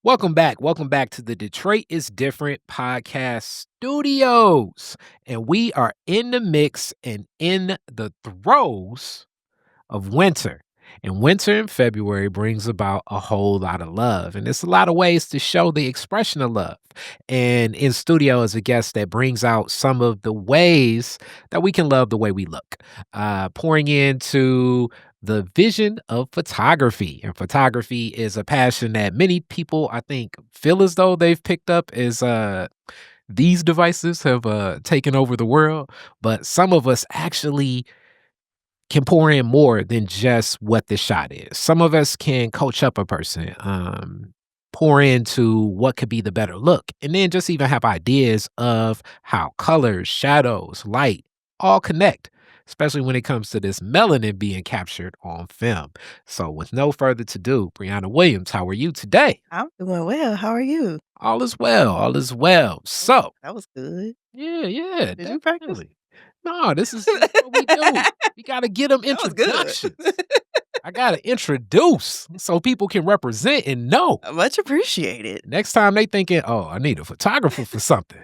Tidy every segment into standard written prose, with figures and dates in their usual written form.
Welcome back. Welcome back to the Detroit is Different podcast studios. And we are in the mix and in the throes of winter. And winter in February brings about a whole lot of love. And there's a lot of ways to show the expression of love. And in studio is a guest that brings out some of the ways that we can love the way we look, pouring into the vision of photography. And photography is a passion that many people, I think, feel as though they've picked up as these devices have taken over the world. But some of us actually can pour in more than just what the shot is. Some of us can coach up a person, pour into what could be the better look, and then just even have ideas of how colors, shadows, light all connect, especially when it comes to this melanin being captured on film. So, with no further to do, Bryana Williams, how are you today? I'm doing well. How are you? All is well. All is well. So, That was good. yeah, Did you practice? definitely. No, this is what we do. We gotta get them That was good. introductions. I gotta introduce so people can represent and know. Much appreciated. Next time they thinking, "Oh, I need a photographer for something."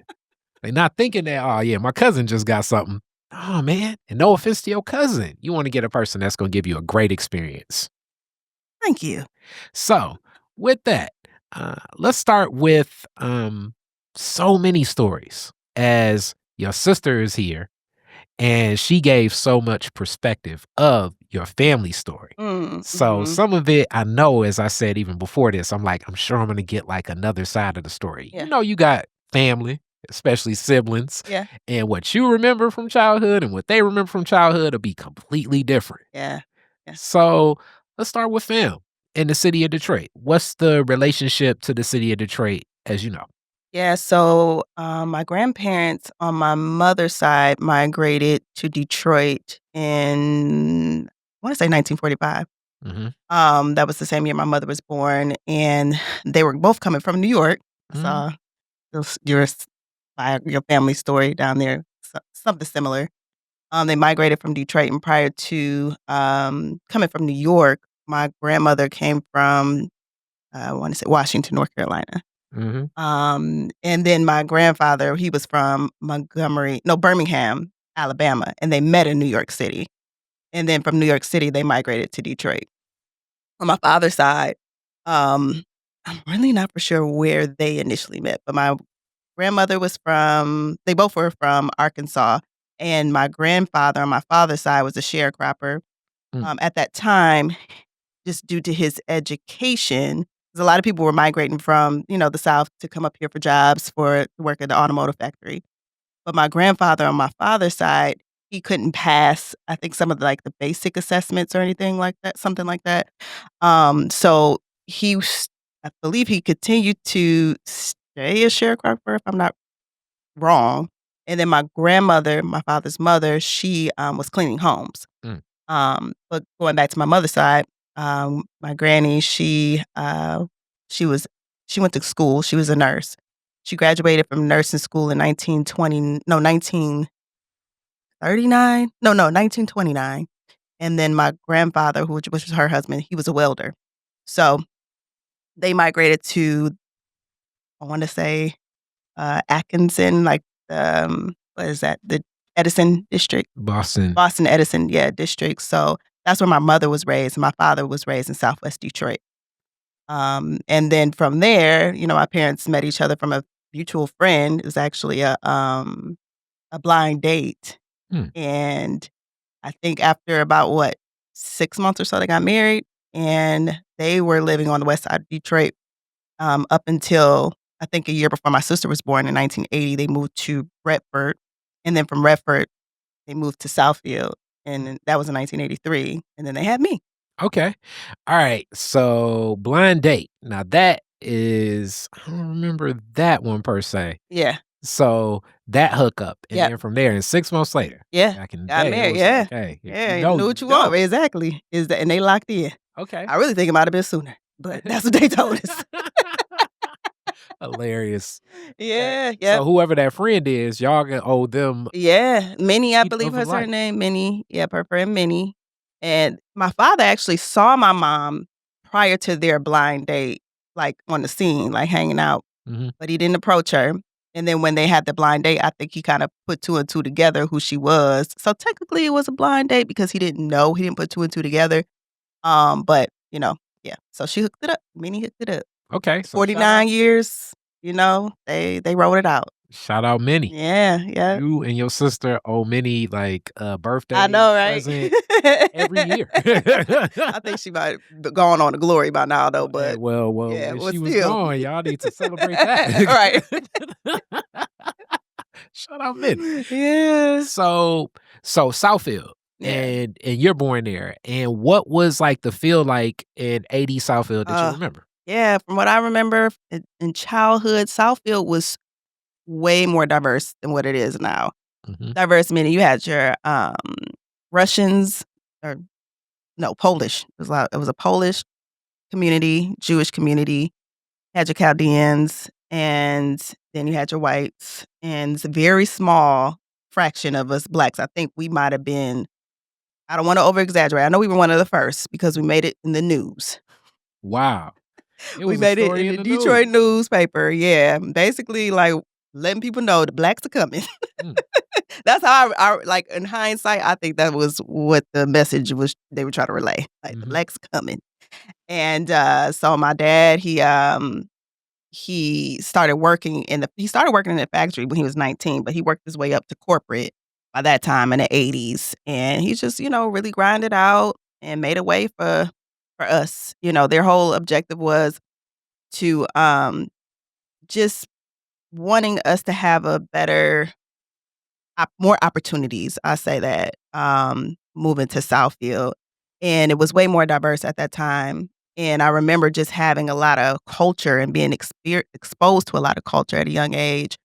They not thinking that, "Oh, yeah, my cousin just got something." Oh, man, and no offense to your cousin. You wanna get a person that's gonna give you a great experience. Thank you. So, with that, let's start with, so many stories as your sister is here. And she gave so much perspective of your family story. So Mhm. some of it I know, as I said even before this, I'm like, I'm sure I'm gonna get like another side of the story. Yeah. You got family, especially siblings, Yeah. and what you remember from childhood and what they remember from childhood will be completely different. Yeah. Yeah. So let's start with fam in the city of Detroit. What's the relationship to the city of Detroit as you know? Yeah. So, my grandparents on my mother's side migrated to Detroit in, I want to say 1945. Mhm. That was the same year my mother was born, and they were both coming from New York. I Mhm. saw your family story down there, something similar. They migrated from Detroit, and prior to, coming from New York, my grandmother came from, I wanna say Washington, North Carolina. Mhm. And then my grandfather, he was from Birmingham, Alabama, and they met in New York City. And then from New York City, they migrated to Detroit. On my father's side, um, I'm really not for sure where they initially met, but my grandmother was from they both were from Arkansas, and my grandfather on my father's side was a sharecropper. Mm. At that time, just due to his education, 'cause a lot of people were migrating from, the South to come up here for jobs for work at the automotive factory. But my grandfather on my father's side, he couldn't pass, I think, some of the, like, the basic assessments or anything like that, something like that. So he was I believe he continued to stay a sharecropper, if I'm not wrong. And then my grandmother, my father's mother, she, was cleaning homes. Mm. But going back to my mother's side, my granny, she was she went to school, she was a nurse. She graduated from nursing school in 1939? No, 1929, and then my grandfather, which was her husband, he was a welder. So, they migrated to, I wanna say, Atkinson, like, what is that? The Edison district? Boston. Boston Edison, yeah, district. So, that's where my mother was raised, and my father was raised in Southwest Detroit. And then from there, my parents met each other from a mutual friend. It was actually a blind date, Mm. and I think after about, 6 months or so, they got married, and they were living on the west side of Detroit, up until, I think, a year before my sister was born in 1980. They moved to Redford, and then from Redford, they moved to Southfield, and then that was in 1983, and then they had me. Okay. All right. So blind date. Now that is I don't remember that one per se. Yeah. So that hookup. And Yep. then from there, and 6 months later, Yeah. back in the Got day, it married, was like, yeah. hey, if you Yeah, you know, knew you what you want. know. Exactly. Is that and they locked in. Okay. I really think it might have been sooner, but that's what they told us. Hilarious. Okay. Yeah, So yep. whoever that friend is, y'all can owe them Yeah, Minnie, I keep believe of a was her life. name, Minnie. Yep, her friend Minnie. And my father actually saw my mom prior to their blind date. like, on the scene, like, hanging out, Mhm. but he didn't approach her, and then when they had the blind date, I think he kinda put 2 and 2 together who she was. So, technically, it was a blind date because he didn't put 2 and 2 together, but, yeah, so she hooked it up. Minnie hooked it up. Okay, so 49 years, they wrote it out. shout out Minnie. Yeah, yeah. You and your sister owe Minnie, like, a I birthday know, right? present every year. I think she might be gone on to glory by now though, Hey, but well, yeah, when well, she was still. gone, y'all need to celebrate that. Right. Shout out Minnie. Yeah. So Southfield, Yeah. and you're born there, and what was, like, the feel like in '80s Southfield that you Uh, remember? yeah, from what I remember in childhood, Southfield was way more diverse than what it is now. Mhm. Diverse meaning you had your, Russians or no, Polish. It was a Polish community, Jewish community, had your Chaldeans, and then you had your whites, and it's a very small fraction of us blacks. I think we might have been I don't wanna over exaggerate. I know we were one of the first because we made it in the news. Wow. It We was a made it story in in the the news. Detroit newspaper, yeah, basically, like, letting people know the blacks are coming. Mm, That's how I like, in hindsight, I think that was what the message was they were trying to relay, like, "The mhm. blacks coming." And, so my dad, he started working in the factory when he was 19, but he worked his way up to corporate by that time in the '80s, and he just, really grinded out and made a way for us. Their whole objective was to, just wanting us to have a better more opportunities, I say that, moving to Southfield, and it was way more diverse at that time, and I remember just having a lot of culture and being exposed to a lot of culture at a young age.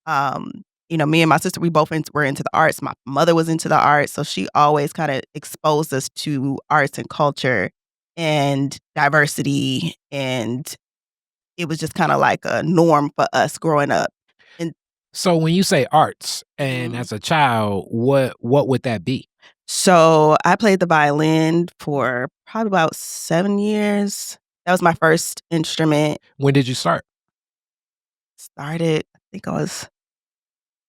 Me and my sister, we both were into the arts. My mother was into the arts, so she always kinda exposed us to arts and culture and diversity, and it was just kinda like a norm for us growing up, and So when you say arts, and mhm. as a child, what would that be? So, I played the violin for probably about 7 years. That was my first instrument. When did you start? Started, I think I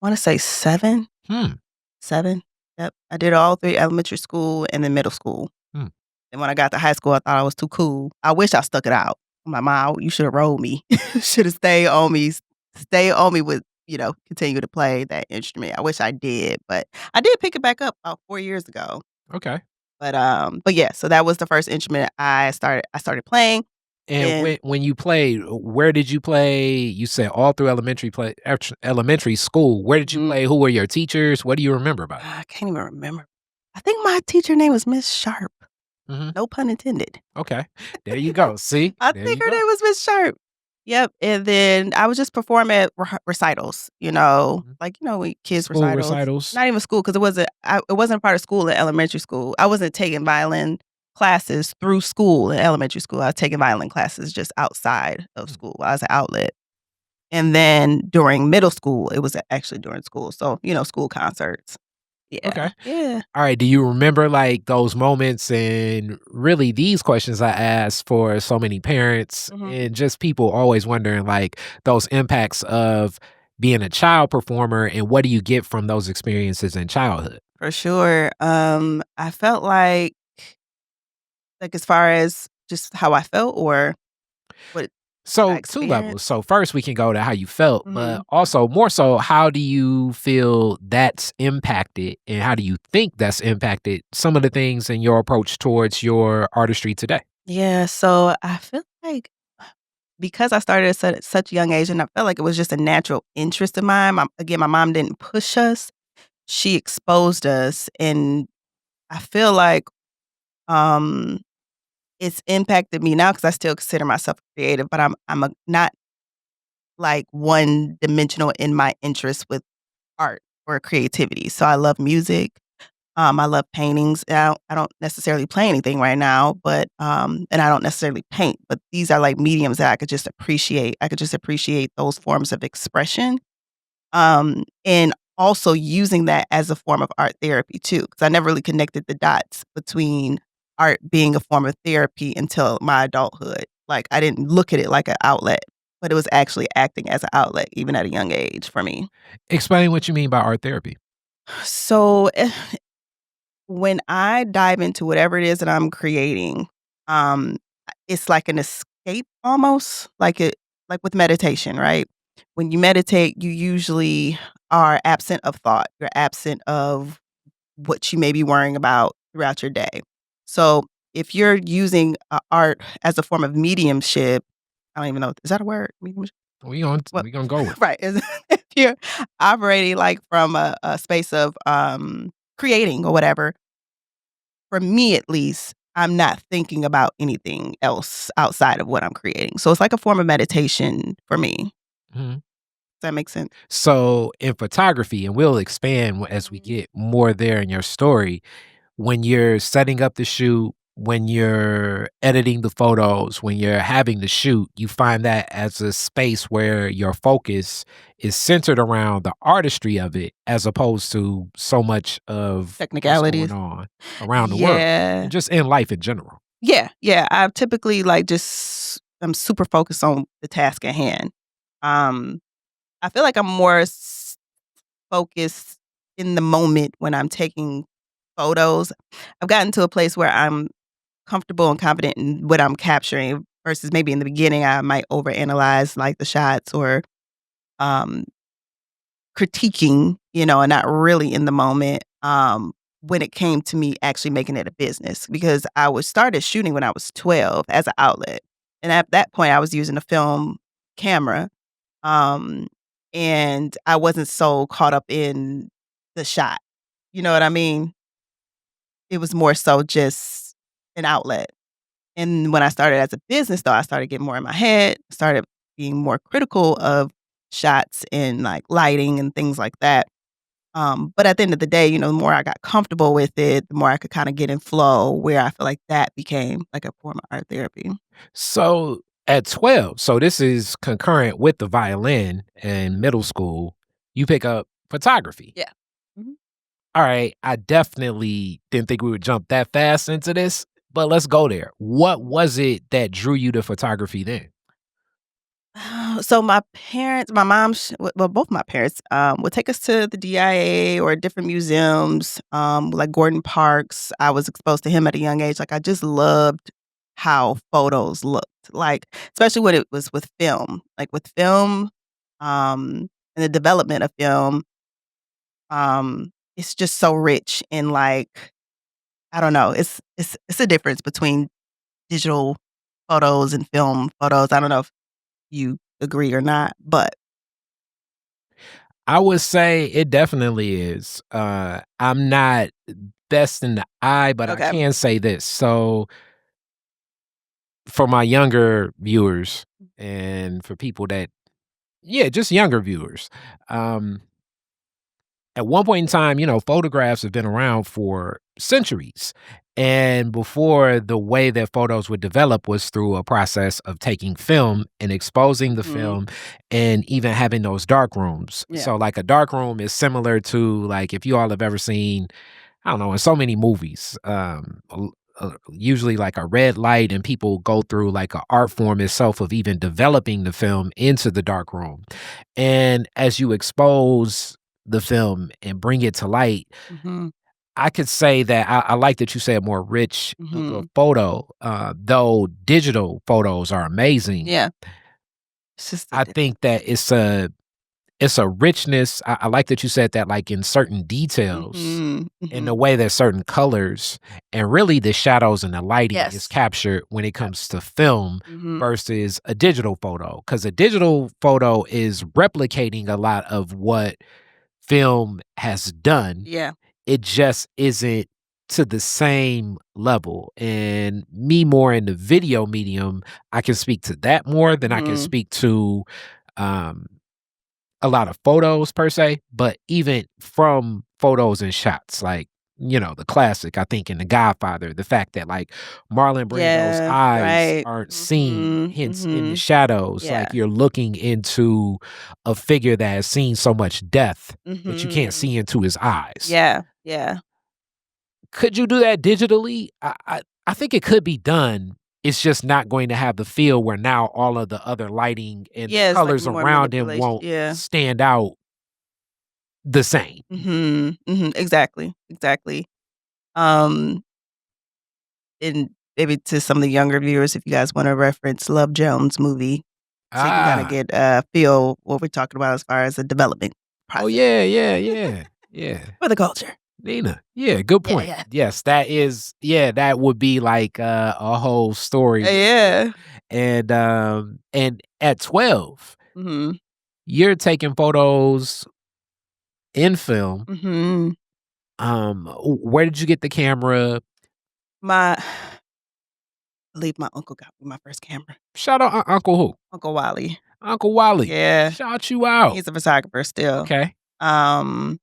wanna say 7? Hmm, 7? Yep. I did all 3 elementary school and then middle school. hmm. And when I got to high school, I thought I was too cool. I wish I stuck it out. My mom, "You shoulda rolled me. Shoulda stay on me with, continue to play that instrument." I wish I did, but I did pick it back up about 4 years ago. Okay. But yeah, so that was the first instrument I started playing, And and when you played, where did you play? You said all through elementary school. Where did you mhm, play? Who were your teachers? What do you remember about it? I can't even remember. I think my teacher name was Miss Sharp, Mhm. no pun intended. Okay. There you go. See? I There think you her go. name was Miss Sharp. Yep, and then I would just perform at recitals, Mhm. when kids School recitals. recitals. Not even school because it wasn't part of school in elementary school. I wasn't taking violin classes through school in elementary school. I was taking violin classes just outside of Mm, school as an outlet. And then during middle school, it was actually during school. So, school concerts. okay. Yeah. Yeah. Alright, do you remember, like, those moments, and really these questions I ask for so many parents Mhm. and just people always wondering, like, those impacts of being a child performer, and what do you get from those experiences in childhood? For sure. I felt like as far as just how I felt or what I So, 2 levels. experienced. So, first we can go to how you felt, but Mhm. also more so, how do you feel that's impacted, and how do you think that's impacted some of the things in your approach towards your artistry today? Yeah, so I feel like because I started at such a young age and I felt like it was just a natural interest of mine. Again, my mom didn't push us. She exposed us and I feel like um it's impacted me now because I still consider myself creative, but not like one dimensional in my interest with art or creativity. So I love music. I love paintings. I don't necessarily play anything right now, but and I don't necessarily paint, but these are like mediums that I could just appreciate. I could just appreciate those forms of expression. And also using that as a form of art therapy too, because I never really connected the dots between art being a form of therapy until my adulthood. Like, I didn't look at it like an outlet, but it was actually acting as an outlet even at a young age for me. Explain what you mean by art therapy. So, when I dive into whatever it is that I'm creating, um, it's like an escape almost, like with meditation, right? When you meditate, you usually are absent of thought. You're absent of what you may be worrying about throughout your day. So, if you're using, art as a form of mediumship, I don't even know, is that a word? Mediumship? What We gonna go with it. right, is if you're operating, like, from a space of, creating or whatever, for me at least, I'm not thinking about anything else outside of what I'm creating. So it's like a form of meditation for me. Does Mhm. that make sense? So in photography, and we'll expand as we Mhm. get more there in your story, when you're setting up the shoot, when you're editing the photos, when you're having the shoot, you find that as a space where your focus is centered around the artistry of it as opposed to so much of what's going Technicalities. on around the world Yeah. and just in life in general. Yeah, yeah. I typically, like, I'm super focused on the task at hand. Um, I feel like I'm more focused in the moment when I'm taking photos. I've gotten to a place where I'm comfortable and confident in what I'm capturing versus maybe in the beginning, I might overanalyze, like, the shots or, um, critiquing, and not really in the moment, when it came to me actually making it a business because I was started shooting when I was 12 as an outlet, and at that point, I was using a film camera, um, and I wasn't so caught up in the shot, you know what I mean? It was more so just an outlet. And when I started as a business, though, I started getting more in my head, started being more critical of shots and, like, lighting and things like that. But at the end of the day, the more I got comfortable with it, the more I could kinda get in flow where I feel like that became like a form of art therapy. So at 12, so this is concurrent with the violin in middle school, you pick up photography. Yeah. Mhm. All right, I definitely didn't think we would jump that fast into this, but let's go there. What was it that drew you to photography then? So my parents, my mom, well, both my parents, would take us to the DIA or different museums, like Gordon Parks. I was exposed to him at a young age. Like I just loved how photos looked, like especially when it was with film, like with film, and the development of film. It's just so rich in like I don't know. It's a difference between digital photos and film photos. I don't know if you agree or not, but I would say it definitely is. I'm not best in the eye, but I okay. can say this. So for my younger viewers and for people that, yeah, just younger viewers, um, at one point in time, photographs have been around for centuries. And before, the way that photos would develop was through a process of taking film and exposing the Mhm. film and even having those dark rooms. Yeah. So, like, a dark room is similar to, like, if you all have ever seen, I don't know, in so many movies, usually like a red light, and people go through like a art form itself of even developing the film into the dark room. And as you expose the film and bring it to light, Mhm. I could say that I like that you said more rich of a Mhm. photo, though digital photos are amazing. Yeah. It's just a I different think that it's a richness. I like that you said that, like, in certain details, Mhm. in the Mhm. way that certain colors and really the shadows and the lighting is Yes. captured when it Yep. comes to film Mhm. versus a digital photo. Because a digital photo is replicating a lot of what film has done. Yeah. It just isn't to the same level. And me more in the video medium, I can speak to that more than I can Mhm. speak to um a lot of photos per se, but even from photos and shots, like, the classic, I think in The Godfather, the fact that, like, Marlon Brando's Yeah. eyes Right. aren't seen, Mhm. hence in the Mhm. shadows, like Yeah. you're looking into a figure that has seen so much death that you can't Mhm. see into his eyes. Yeah. Yeah. Could you do that digitally? I think it could be done, It's just not going to have the feel where now all of the other lighting and the Yeah, it's like colors more around him manipulation. won't Yeah. stand out the same. Mhm, mhm, exactly, exactly. Um, and maybe to some of the younger viewers, if you guys wanna reference Love Jones movie, so you can kinda Ah. get, feel what we're talking about as far as the development Oh, process yeah, yeah, yeah, yeah. for the culture. Nina. Yeah, good Yeah, point. yeah. Yes, that is that would be like, a whole story. Yeah. And at 12, Mhm, you're taking photos in film. mhm. Where did you get the camera? My I believe my uncle got me my first camera. Shout out Uncle who? Uncle Wally. Uncle Wally. Yeah, Shout you out. he's a photographer still. Okay. Um,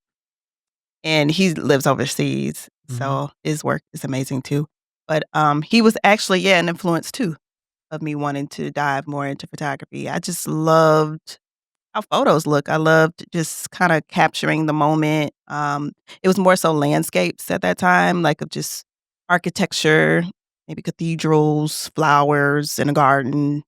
and he lives overseas, Mhm. so his work is amazing too. But, he was actually, yeah, an influence too of me wanting to dive more into photography. I just loved how photos look. I loved just kinda capturing the moment. It was more so landscapes at that time, like, of just architecture, maybe cathedrals, flowers in a garden.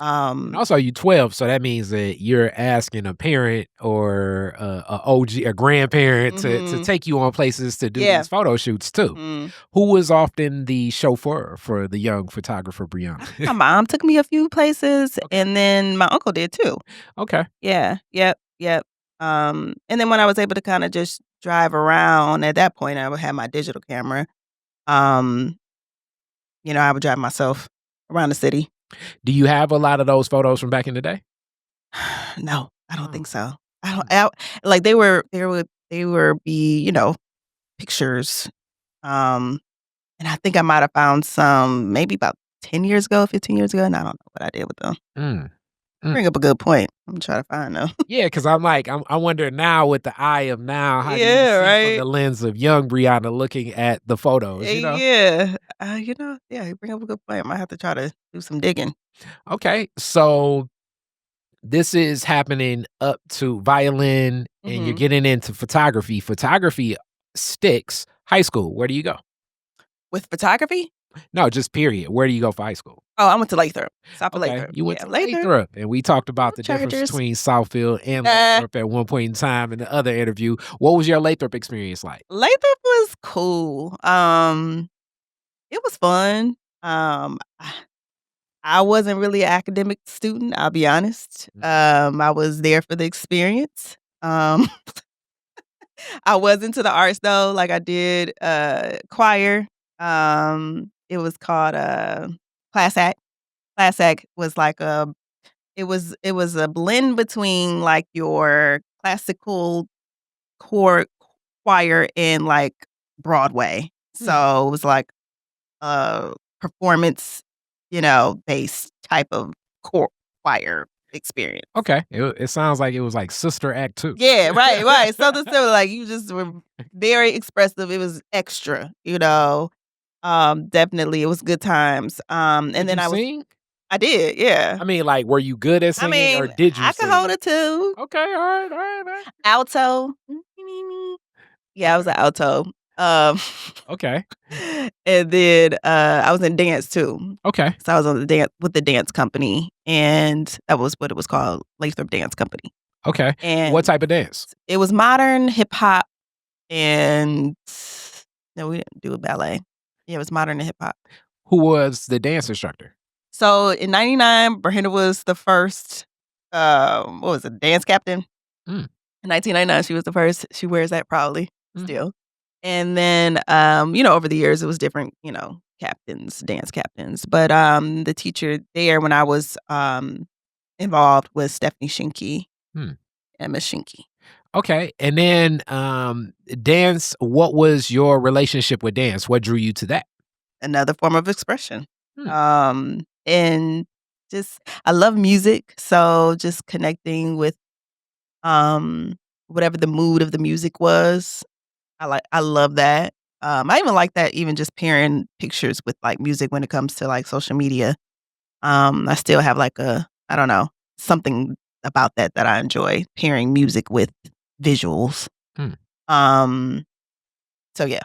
And Um also you 12, so that means that you're asking a parent or a OG, a grandparent to Mhm. take you on places to do Yeah. these photo shoots too. Mhm. Who was often the chauffeur for the young photographer I Bryana? think my mom took me a few places, Okay. and then my uncle did too. Okay. Yeah. Yep, yep. And then when I was able to kinda just drive around, at that point, I would have my digital camera. Um, I would drive myself around the city. Do you have a lot of those photos from back in the day? No, I don't Oh. think so. I don't Mm. I like, they were be, pictures, and I think I might have found some maybe about 10 years ago, 15 years ago, and I don't know what I did with them. Mm. Mm. Bring up a good point. I'm trying to find them. Yeah, because I'm like, I wonder now with the eye of now, how do you Yeah, see from right? the lens of young Brianna looking at the photos, you know? Yeah. Yeah, you bring up a good point. I might have to try to do some digging. Okay, so this is happening up to violin and you're Mhm. getting into photography. Photography sticks high school. Where do you go? With photography? No, just period. Where do you go for high school? Oh, I went to Lathrop. South of Okay, Lathrop. you went Yeah, to Lathrop. Lathrop, and we talked Go about the difference Chargers. between Southfield and Uh, Lathrop at one point in time in the other interview. What was your Lathrop experience like? Lathrop was cool. It was fun. I wasn't really an academic student, I'll be honest. Mm. I was there for the experience. Um, I was into the arts though, like I did, choir. It was called, class act. Class act was like it was a blend between, like, your classical core choir and, like, Broadway. Hmm. So, it was like performance, based type of core choir experience. Okay, it sounds like it was like Sister Act 2. Yeah, right, right. Something similar, like, you just were very expressive. It was extra. Definitely, it was good times. And Could then you sing? I did, yeah. I mean, like, were you good at I singing or mean, did you I could hold sing? a tune. Okay, alright, alright, alright. Alto. Yeah, I was Okay, an alto. Um, okay, and then, I was in dance too. okay, So I was on the dance with the dance company, and that was what it was called, Lathrop Dance Company. okay. What And type of dance? it was modern hip hop and no, we didn't do a ballet. Yeah, it was modern and hip hop. Who was the dance instructor? So in '99, Bryana was the first, what was it, dance captain? Mm, In 1999, she was the first. She wears that proudly mhm, still. And then, over the years, it was different, captains, dance captains. But the teacher there when I was involved was Stephanie Shinky hmm. and Miss Shinky. Okay, and then, dance, what was your relationship with dance? What drew you to that? Another form of expression. Hmm, And just I love music, so just connecting with um whatever the mood of the music was. I love that. I even like that even just pairing pictures with like music when it comes to like social media. I still have like I don't know, something about that I enjoy pairing music with visuals. hmm. Um, so yeah.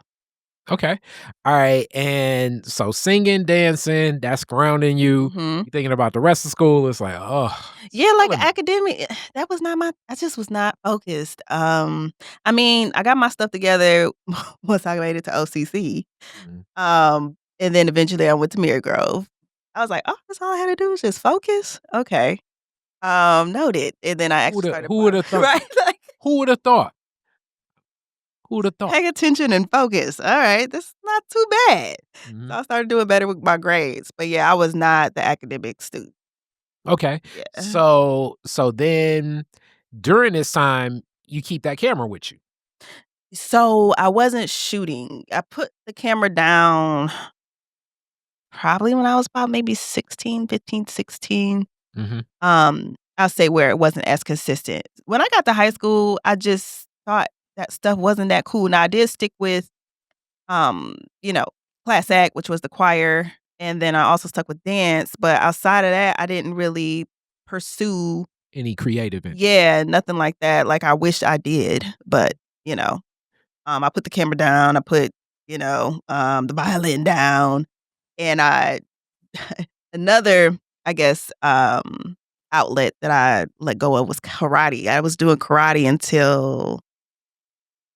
Okay. All right. And so singing, dancing, that's grounding you. Mhm. You thinking about the rest of school, it's like, oh, it's Yeah, like, killing me. academic that was not my I just was not focused. I mean, I got my stuff together once I made it to OCC, Mhm. and then eventually I went to Marygrove. I was like, "Oh, that's all I had to do was just focus? Okay." Noted, and then I actually started Who would applying have thought? right, like, Who would have thought? Who would have thought? pay attention and focus. Alright, that's not too bad. Mhm. So I started doing better with my grades, but yeah, I was not the academic student. Okay. Yeah. So then during this time, you keep that camera with you. So I wasn't shooting. I put the camera down probably when I was about maybe 16, 15, 16. Mhm. I'll say where it wasn't as consistent. When I got to high school, I just thought that stuff wasn't that cool. Now I did stick with, you know, class act, which was the choir, and then I also stuck with dance, but outside of that, I didn't really pursue Any creative interest. yeah, nothing like that, like I wish I did, but, you know, I put the camera down, I put, the violin down, and I another, I guess, outlet that I let go of was karate. I was doing karate until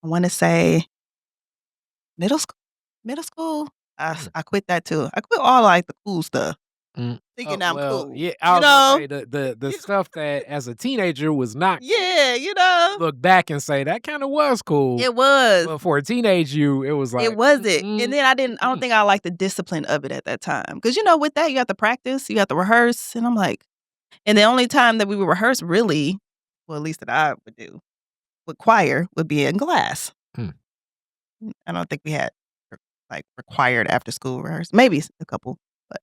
I wanna say middle school middle school? Mm. I quit that too. I quit all, like, the cool stuff, Mm. thinking I'm Well, cool, yeah, I you was gonna know? say the stuff that as a teenager was not cool. Yeah, You look back and say that kind of was cool, it was. but for a teenage you, it was It like, wasn't, and then I don't mm. think I liked the discipline of it at that time. Because with that, you have to practice, you have to rehearse, and I'm like and the only time that we would rehearse really, well, at least that I would do, with choir would be in class. Mm. I don't think we had, like, required after school rehearse maybe a couple, but,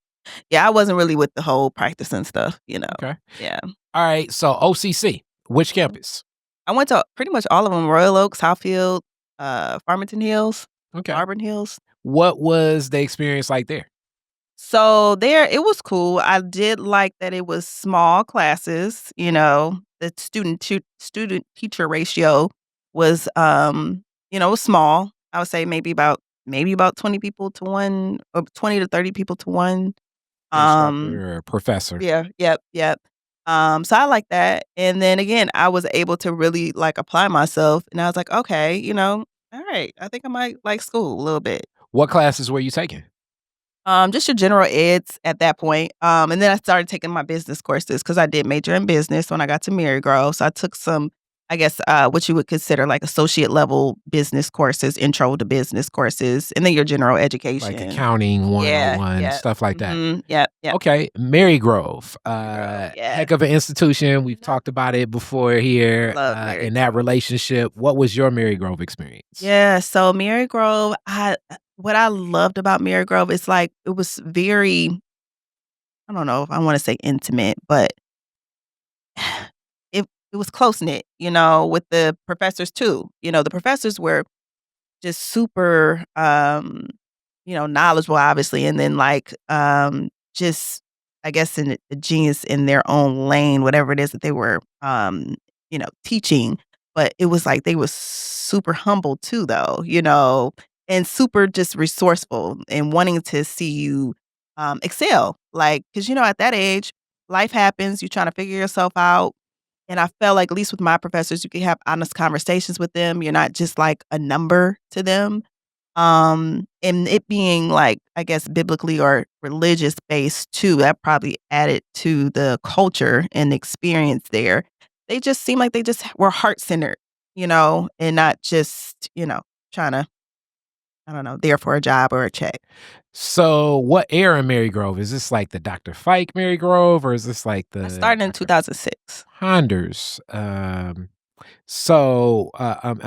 yeah, I wasn't really with the whole practicing stuff. Okay. Yeah. All right. So OCC, which Mhm. campus? I went to pretty much all of them: Royal Oak, Southfield, Farmington Hills, Okay. Auburn Hills. What was the experience like there? So there it was cool. I did like that it was small classes. The student teacher ratio was was small. I would say maybe about 20 people to 1 or 20 to 30 people to 1. Um Instructor or professor? yeah, yep. So I like that. And then again, I was able to really like apply myself and I was like, okay, all right, I think I might like school a little bit. What classes were you taking? Just your general eds at that point. And then I started taking my business courses because I did major in business when I got to Marygrove. So I took some, I guess, what you would consider like associate level business courses, intro to business courses, and then your general Like education. accounting Yeah, 101, yeah. stuff like that? Yep. Okay, Marygrove, Marygrove, yeah. heck of an institution. I We've know. talked about it before here, Love in that Marygrove. relationship. What was your Marygrove experience? Yeah, so Marygrove, what I loved about Marygrove is like it was very, I don't know if I want to say intimate, but it was close knit, with the professors too. The professors were just super knowledgeable obviously and then like just I guess in a genius in their own lane, whatever it is that they were teaching. But it was like they was super humble too though, and super just resourceful and wanting to see you excel. Like, because at that age, life happens, you're trying to figure yourself out. And I felt like, at least with my professors, you can have honest conversations with them. You're not just like a number to them. And it being like, I guess, biblically or religious based too, that probably added to the culture and experience there. They just seemed like they just were heart centered, and not just, trying to, I don't know, there for a job or a check. So, what era Marygrove? Is this like the Dr. Fike Marygrove, or is this like I the started in Dr. 2006. Honders? I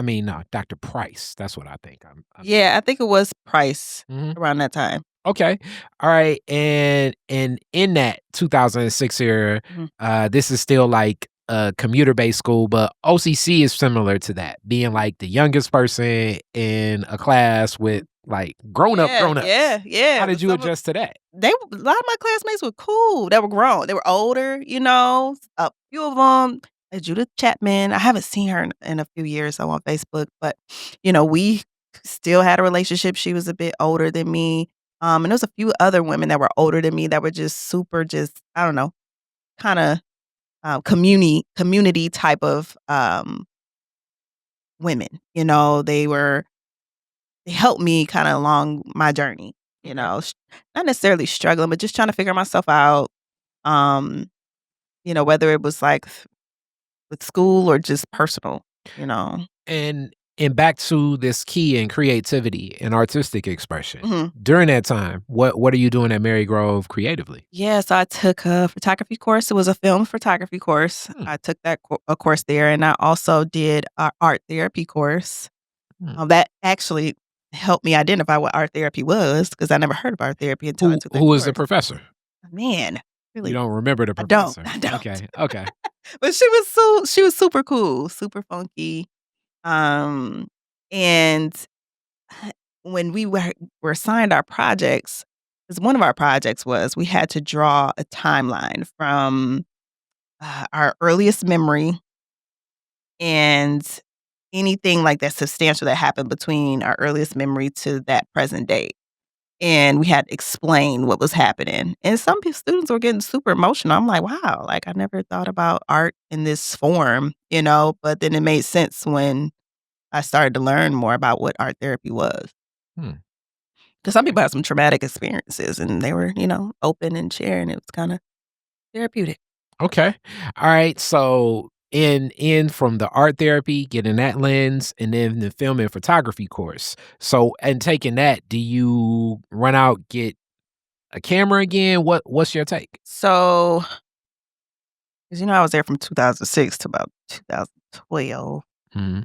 mean, no, Dr. Price. That's what I think. I'm Yeah, I think it was Price Mhm. around that time. Okay. All right. And in that 2006 era, Mhm. this is still like a commuter-based school, but OCC is similar to that, being like the youngest person in a class with like Yeah, grown-ups. yeah, yeah. How But did you adjust to that? a lot of my classmates were cool. They were grown. They were older. A few of them, Judith Chapman. I haven't seen her in a few years, so on Facebook, but we still had a relationship. She was a bit older than me. And there was a few other women that were older than me that were just super just, I don't know, kinda, community type of, women, they helped me kinda along my journey, Okay. not necessarily struggling, but just trying to figure myself out, um, whether it was, like, with school or just personal, you know? And back to this key in creativity and artistic expression. Mhm. During that time, what are you doing at Mary Grove creatively? Yeah, so I took a photography course. It was a film photography course. Hmm, I took that a course there, and I also did a art therapy course. hmm. That actually helped me identify what art therapy was because I never heard of art therapy until I took that Who is the course. professor? Man, You really, don't remember the I don't, professor. I don't. Okay, okay. But she was super cool, super funky. Um, and when we were assigned our projects, because one of our projects was we had to draw a timeline from our earliest memory and anything like that substantial that happened between our earliest memory to that present date. And we had to explain what was happening. And some students were getting super emotional. I'm like, wow, like I never thought about art in this form, but then it made sense when I started to learn more about what art therapy was. Hmm, 'Cause some okay. people had some traumatic experiences and they were, open and sharing. It was kinda therapeutic. Okay. All right. So in from the art therapy, getting that lens, and then the film and photography course. So and taking that, do you run out, get a camera again? What's your take? So, 'cause, I was there from 2006 to about 2012. Mhm.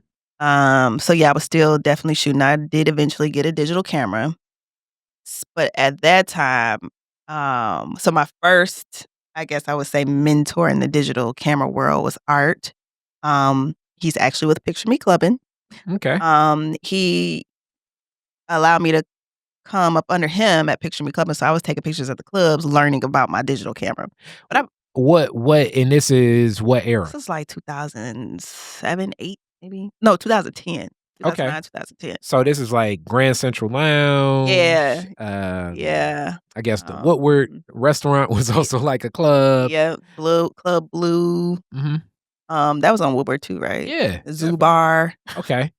So yeah, I was still definitely shooting. I did eventually get a digital camera, but at that time, so my first, I guess I would say, mentor in the digital camera world was Art. He's actually with Picture Me Clubbing. Okay. He allowed me to come up under him at Picture Me Clubbing, so I was taking pictures at the clubs, learning about my digital camera. But I What and this is what This era? was like 2007, 8, maybe? No, 2010, Okay. 2009, 2010. So this is like Grand Central Lounge. Yeah, yeah. I guess the what word Um, restaurant was y also like a club. yeah, Club Blue. Mhm. That was on Woodward too, right? Yeah, Zoo definitely. Bar. Okay.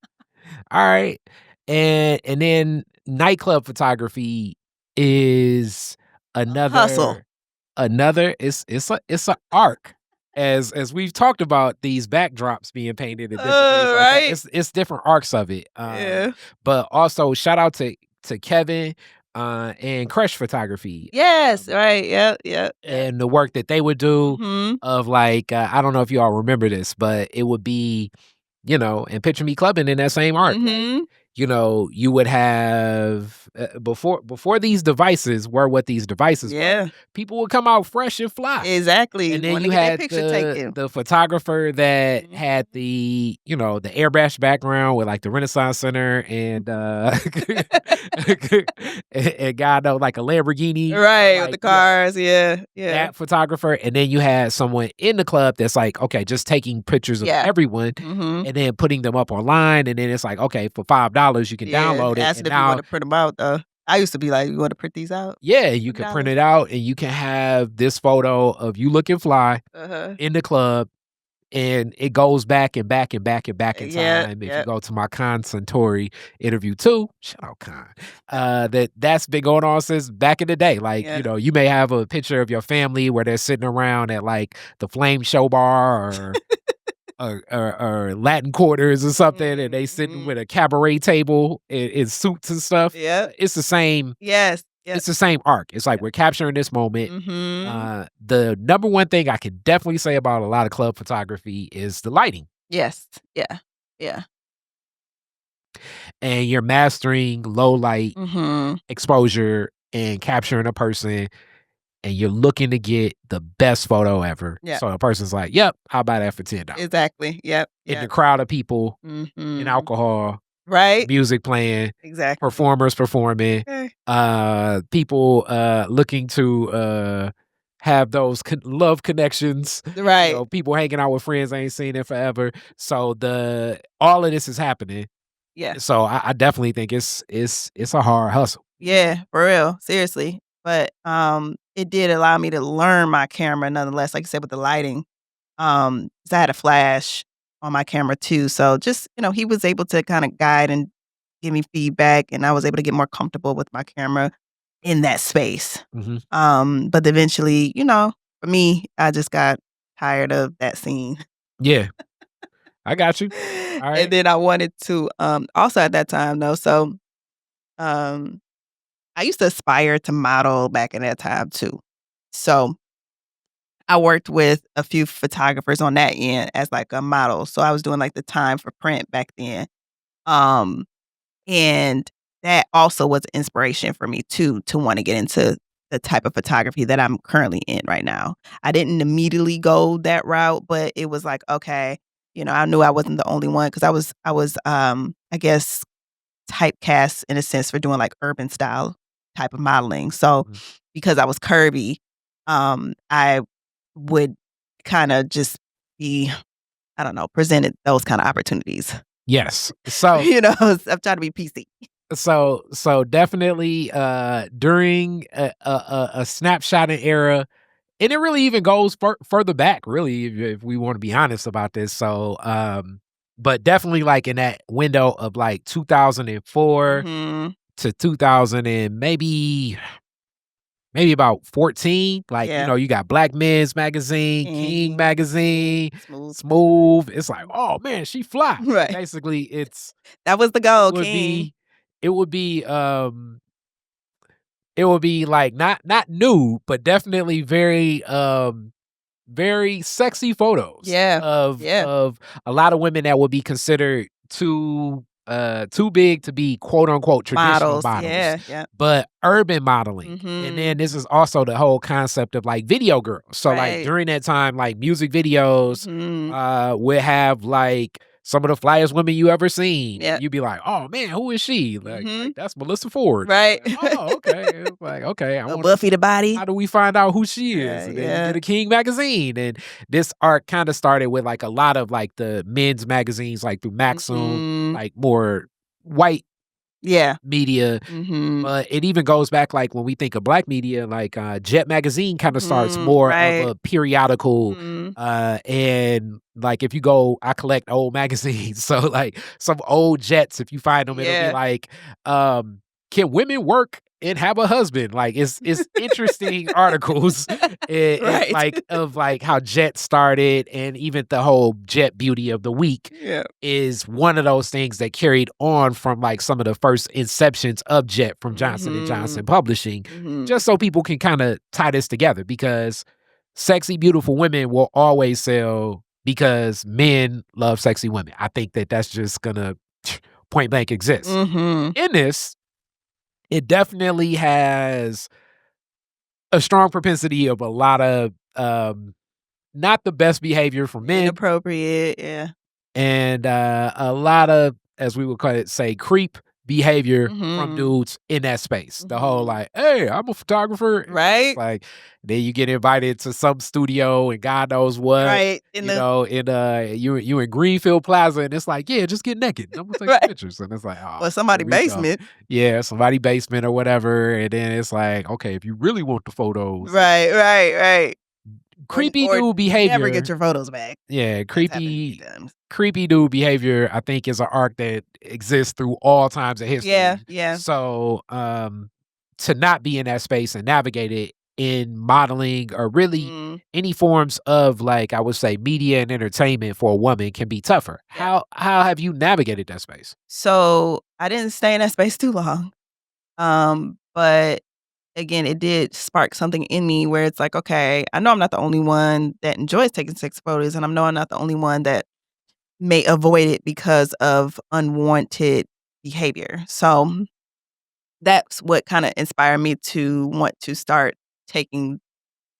All right. And then nightclub photography is Hustle. another it's a arc. As we've talked about these backdrops being painted and different things like that. Right? It's different arcs of it. Yeah. But also shout out to Kevin and Crush Photography. Yes, Um, right, yep, yep, yep. and the work that they would do Mhm, of like I don't know if you all remember this, but it would be and Picture Me Clubbing in that same arc, like, mhm. you would have before these devices were what these devices were, Yeah, people would come out fresh and fly. exactly, And then wanna you get their had picture the taken. the photographer that Mhm. had the airbrush background with, like, the Renaissance Center and, and God knows, like, a Lamborghini or, Right, with the like, yeah, cars, yeah, yeah, that photographer, and then you had someone in the club that's like, okay, just taking pictures of yeah. everyone Mhm. and then putting them up online, and then it's like, okay, for $5 you can Yeah, download it, asking and if you now wanna print them out, though. I used to be like, "You wanna print these out? yeah, you can print $20." it out and you can have this photo of you looking fly Uh-huh. in the club, and it goes back and back and back and back in Yeah, time. If you yeah, go to my Con Suntory interview too, shout out Con, that's been going on since back in the day. Like, yeah. you may have a picture of your family where they're sitting around at like the Flame Show Bar or Latin Quarters or something, and they sitting with Mhm. a cabaret table in suits and stuff. Yep. It's the same. Yes, yep, It's the same arc. It's like yep. we're capturing this moment. Mhm. The number one thing I can definitely say about a lot of club photography is the lighting, Yes, yeah, yeah. and you're mastering low light Mhm. exposure and capturing a person, and you're looking to get the best photo ever. Yep, So a person's like, "Yep, I'll buy that for $10." exactly. Yep, In the yep. crowd of people, and Mhm. alcohol, Right? music playing, Exactly. performers performing, Okay. people looking to have those love connections, Right. people hanging out with friends they ain't seen in forever. So the all of this is happening, Yeah. So I definitely think it's a hard hustle. Yeah, for real, seriously. But, it did allow me to learn my camera nonetheless, like you said, with the lighting. 'Cause I had a flash on my camera too, so just, he was able to kinda guide and give me feedback, and I was able to get more comfortable with my camera in that space. Mhm. But eventually, for me, I just got tired of that scene. Yeah, I got you. And Alright. then I wanted to, also at that time though, so, um, I used to aspire to model back in that time too. So, I worked with a few photographers on that end as, like, a model, so I was doing, like, the time for print back then. Um, and that also was inspiration for me too, to wanna get into the type of photography that I'm currently in right now. I didn't immediately go that route, but it was like, okay, I knew I wasn't the only one because I was, I guess, typecast in a sense for doing, like, urban style type of modeling. So, Mhm. because I was curvy, I would kinda just be, I don't know, presented those kinda opportunities. Yes. So I'm trying to be PC. so definitely, during a snapshotting era, and it really even goes further back, really, if we wanna be honest about this. So, but definitely, like, in that window of, like, 2004 Mhm. to 2000 and maybe about 14, like, Yeah. you got Black Men's Magazine, King King, Magazine, smooth. Smooth. It's like, "Oh, man, she fly." Like, Right. basically, That was the it goal, would King. be it would be, it would be, like, not nude, but definitely very sexy photos Yeah. of Yeah. a lot of women that would be considered too big to be quote unquote traditional Models. models, Yeah, yeah. but urban modeling. And then Mhm. this is also the whole concept of like video girls. So like Right. during that time, like music videos Mhm. would have like some of the flyest women you ever seen. And Yep. you'd be like, oh man, who is she? Like Mhm. that's Melissa Ford. Right. Like, oh, okay. It's like, okay, I A want to Buffy the body. how do we find out who she is? And then you Yeah. get a King magazine. And this art kind of started with like a lot of like the men's magazines, like through Maxim, Mhm. like more white Yeah. media. Mhm. But it even goes back like when we think of black media, like Jet magazine kind of starts Mhm. more of Right. a periodical. Mhm. And like if you go, I collect old magazines. So like some old Jets, if you find them, it'll be Yeah. like, can women work and have a husband? Like it's interesting articles Right. like of like how Jet started and even the whole Jet Beauty of the Week Yeah. is one of those things that carried on from like some of the first inceptions of Jet from Johnson and Mhm. Johnson Publishing, Mhm. just so people can kind of tie this together because sexy, beautiful women will always sell because men love sexy women. I think that that's just gonna point blank exist. Mhm. In this, it definitely has a strong propensity of a lot of not the best behavior from men Inappropriate. Yeah. and a lot of, as we would call it, say, creep behavior from Mhm. dudes in that space. The whole Mhm. like, "Hey, I'm a photographer." And it's Right? like, then you get invited to some studio and God knows what, Right. In the in you in Greenfield Plaza, and it's like, "Yeah, just get naked. I'm gonna take some right. pictures." And it's like, "Oh, Or here somebody we go." basement. Yeah, somebody basement or whatever, and then it's like, "Okay, if you really want the photos." Right, right, right. Creepy Or dude never get behavior. your photos back. Yeah, That's happened a few times. creepy dude behavior, I think, is an arc that exists through all times of Yeah, history. yeah. So, to not be in that space and navigate it in modeling or really Mhm. any forms of like I would say media and entertainment for a woman can be tougher. Yeah. How have you navigated that space? So, I didn't stay in that space too long. But again, it did spark something in me where it's like, okay, I know I'm not the only one that enjoys taking sex photos, and I know I'm not the only one that may avoid it because of unwanted behavior. So that's what kind of inspired me to want to start taking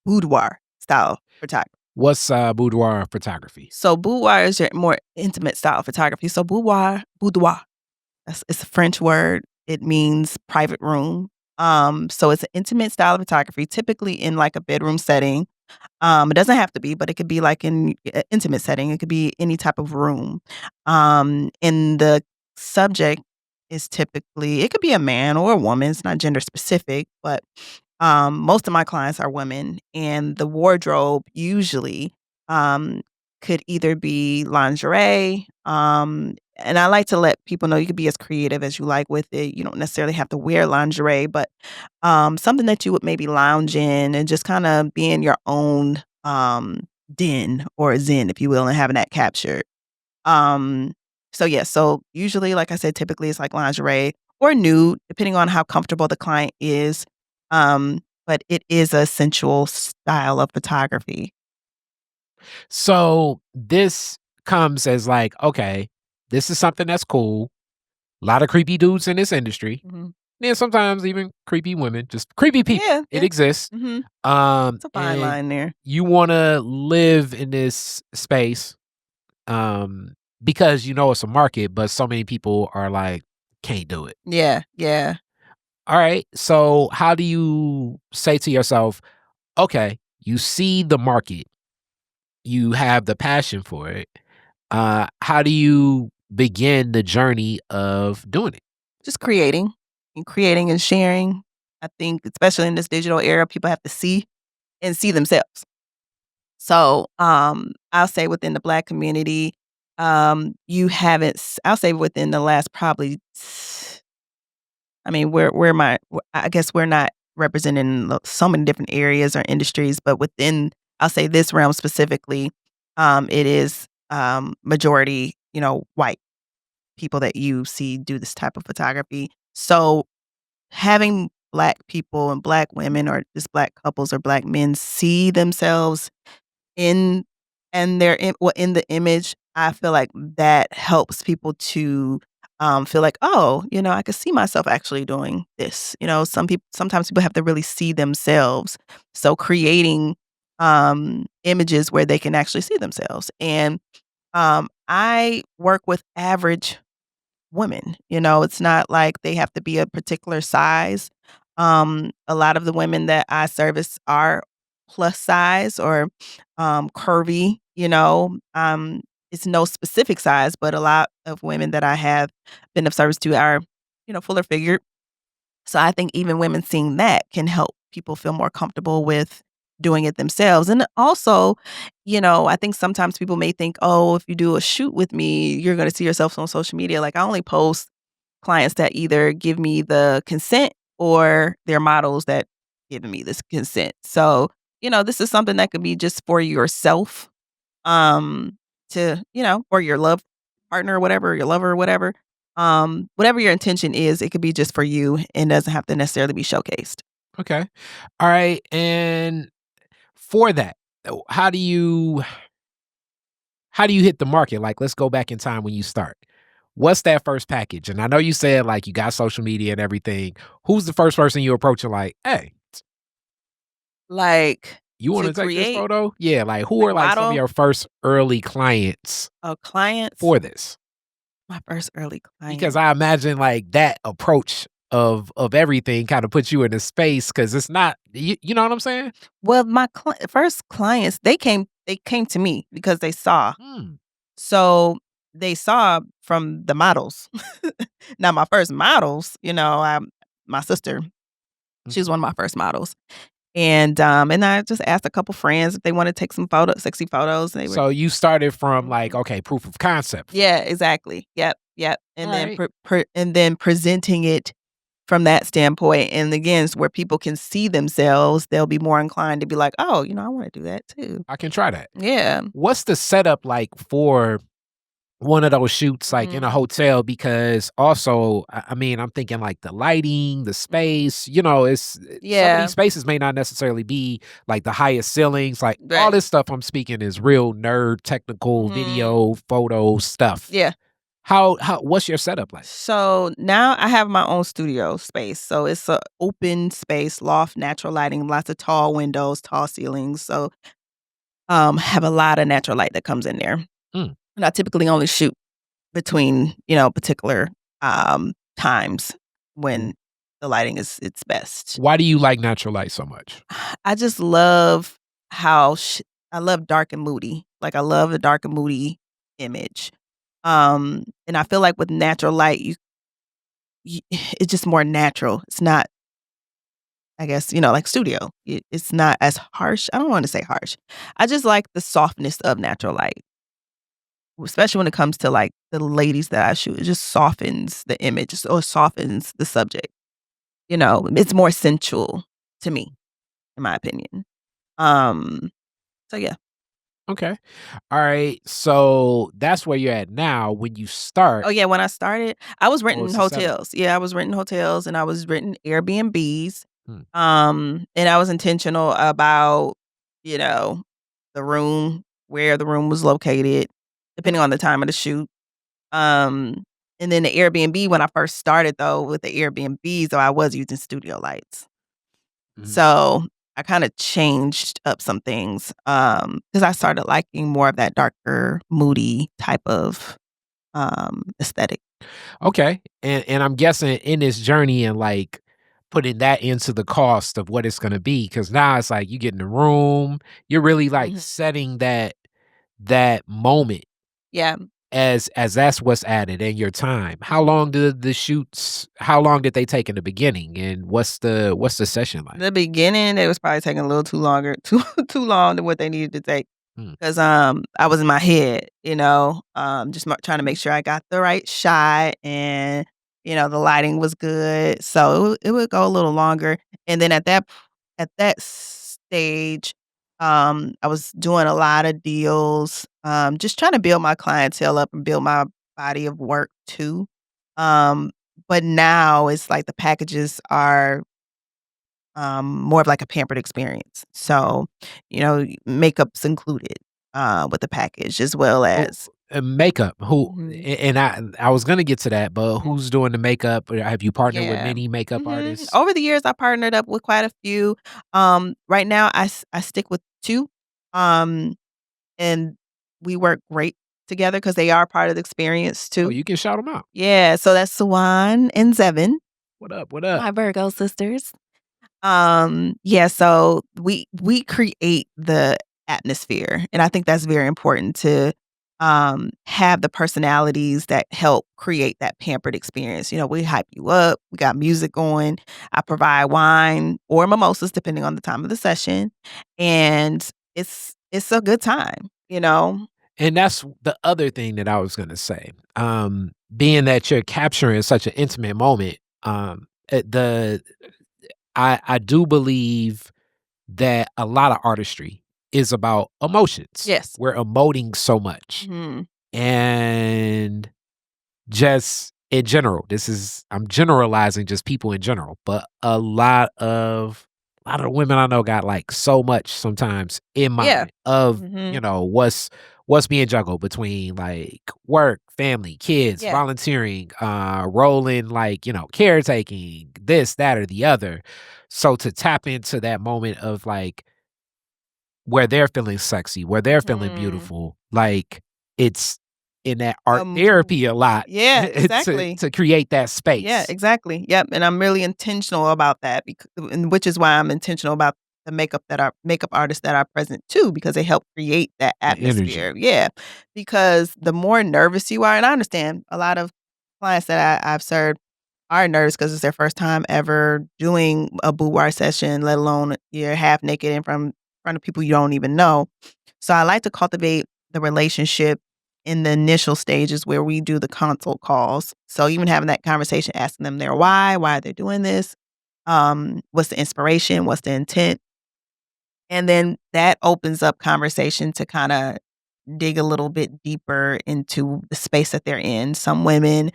boudoir style photography. What's boudoir photography? So boudoir is your more intimate style photography. So boudoir, it's a French word. It means private room. So it's an intimate style of photography, typically in like a bedroom setting. It doesn't have to be, but it could be like in an intimate setting. It could be any type of room. In the subject is typically it could be a man or a woman, it's not gender specific, but, most of my clients are women, and the wardrobe usually, um, could either be lingerie, and I like to let people know you could be as creative as you like with it. You don't necessarily have to wear lingerie, but, something that you would maybe lounge in and just kinda be in your own, den or zen, if you will, and having that captured. Um, so yeah, so usually, like I said, typically it's like lingerie or nude, depending on how comfortable the client is. But it is a sensual style of photography. So this comes as like, okay, this is something that's cool. A lot of creepy dudes in this industry. Mhm. And sometimes even creepy women, just creepy people. Yeah, It yeah. exists. Mhm. It's a fine And line there. you wanna live in this space, um, because you know it's a market, but so many people are like, "Can't do it." Yeah, yeah. Alright, so how do you say to yourself, "Okay, you see the market, you have the passion for it." How do you begin the journey of doing it? Just creating and sharing. I think especially in this digital era, people have to see and see themselves. So, I'll say within the Black community, you haven't I'll say within the last probably I mean, I guess we're not represented in so many different areas or industries, but within, I'll say this realm specifically, it is, majority, white people that you see do this type of photography. So having Black people and Black women or just Black couples or Black men see themselves in and they're in the image, I feel like that helps people to, feel like, "Oh, I could see myself actually doing this." Sometimes people have to really see themselves. So creating, images where they can actually see themselves, and, I work with average women. It's not like they have to be a particular size. A lot of the women that I service are plus size or curvy. It's no specific size, but a lot of women that I have been of service to are, fuller figured. So I think even women seeing that can help people feel more comfortable with doing it themselves. And also, I think sometimes people may think, oh, if you do a shoot with me, you're going to see yourself on social media. Like I only post clients that either give me the consent or they're models that give me this consent. So, this is something that could be just for yourself, um, or your love partner or whatever, your lover or whatever. Whatever your intention is, it could be just for you and doesn't have to necessarily be showcased. Okay. Alright, and for that, how do you hit the market? Like, let's go back in time when you start. What's that first package? And I know you said, like, you got social media and everything. Who's the first person you approach and like, "Hey, Like you to wanna take this create photo?" Yeah, like, who like are, like, some of model your first early clients clients, for this? my first early Because client. I imagine, like, that approach of everything kinda puts you in a space because it's not you know what I'm saying? Well, my first clients, they came to me because they saw. Mm, So, they saw from the models. Now my first models, my sister, she was mhm. one of my first models, and I just asked a couple friends if they wanna take some sexy photos, and they were So you started from, like, mhm. okay, proof of concept. Yeah, exactly. Yep, yep, and then Alright. presenting it from that standpoint, and again, it's where people can see themselves, they'll be more inclined to be like, "Oh, I wanna do that too." I can try that. Yeah. What's the setup like for one of those shoots, like, in Mhm, a hotel? Because also, I mean, I'm thinking, like, the lighting, the mhm. space, some of these Yeah, spaces may not necessarily be, like, the highest ceilings, like, all right. this stuff I'm speaking is real nerd, technical, Mhm. video, photo stuff. Yeah. What's your setup like? So now I have my own studio space. So it's a open space, loft, natural lighting, lots of tall windows, tall ceilings. So have a lot of natural light that comes in there. Mm, And I typically only shoot between, particular times w when the lighting is its best. why do you like natural light so much? I just love how I love dark and moody. Like I love the dark and moody image. And I feel like with natural light, you it's just more natural. It's not, I guess, like studio. It's not as harsh. I don't wanna say harsh. I just like the softness of natural light, especially when it comes to, like, the ladies that I shoot. It just softens the image or softens the subject, It's more sensual to me, in my opinion. Um, so yeah. Okay. Alright, so that's where you're at now. When you start, Oh, yeah, when I started, I was what renting was the setup? hotels. Yeah, I was renting hotels and I was renting Airbnbs. Hmm, And I was intentional about, you know, the room, where the room was located, depending on the time of the shoot. Um, and then the Airbnb, when I first started though, with the Airbnbs, though, I was using studio lights. mhm. So I kinda changed up some things, because I started liking more of that darker, moody type of, aesthetic. Okay, and I'm guessing in this journey and, like, putting that into the cost of what it's gonna be, because now it's like you get in the room, you're really, like, Mhm. setting that moment Yeah. as that's what's added in your time. How long did they take in the beginning, and what's the session like? The beginning, it was probably taking a little too longer too long than what they needed to take. Mm, 'Cause, I was in my head, just trying to make sure I got the right shot and, the lighting was good, so it would go a little longer, and then at that stage, I was doing a lot of deals, just trying to build my clientele up and build my body of work too, but now it's like the packages are more of like a pampered experience. okay. So, makeup's included, with the package as well Who as makeup, who Mhm. and I was gonna get to that, but who's doing the makeup? Or have you partnered with Yeah. many makeup artists? Over the years, I partnered up with quite a few. Right now, I stick with 2, um, and we work great together because they are part of the experience Oh, too. you can shout them out. Yeah, so that's Swan and Zevin, What up, what up? my Virgo sisters. Yeah, so we create the atmosphere, and I think that's very important to, have the personalities that help create that pampered experience. We hype you up, we got music going, I provide wine or mimosas depending on the time of the session, and it's a good time, you know? And that's the other thing that I was gonna say. Being that you're capturing such an intimate moment, the I do believe that a lot of artistry is about emotions. Yes. We're emoting so much. Mhm. And just in general, I'm generalizing just people in general, but a lot of women I know got, like, so much sometimes in Yeah. mind of, Mhm. what's being juggled between, like, work, family, kids, Yeah. volunteering, rolling, like, caretaking, this, that, or the other. So to tap into that moment of, like, where they're feeling sexy, where they're feeling Mhm. beautiful, like, it's in that art Um, therapy a lot yeah, to exactly. to create that Yeah, space. exactly. Yep, and I'm really intentional about that and which is why I'm intentional about the makeup artists that are present too, because they help create that The energy. atmosphere. Yeah, because the more nervous you are, and I understand a lot of clients that I've served are nervous because it's their first time ever doing a boudoir session, let alone you're half naked in front of people you don't even know. So I like to cultivate the relationship in the initial stages where we do the consult calls. So even having that conversation, asking them their why are they doing this? What's the inspiration? What's the intent? And then that opens up conversation to kind of dig a little bit deeper into the space that they're in. Some women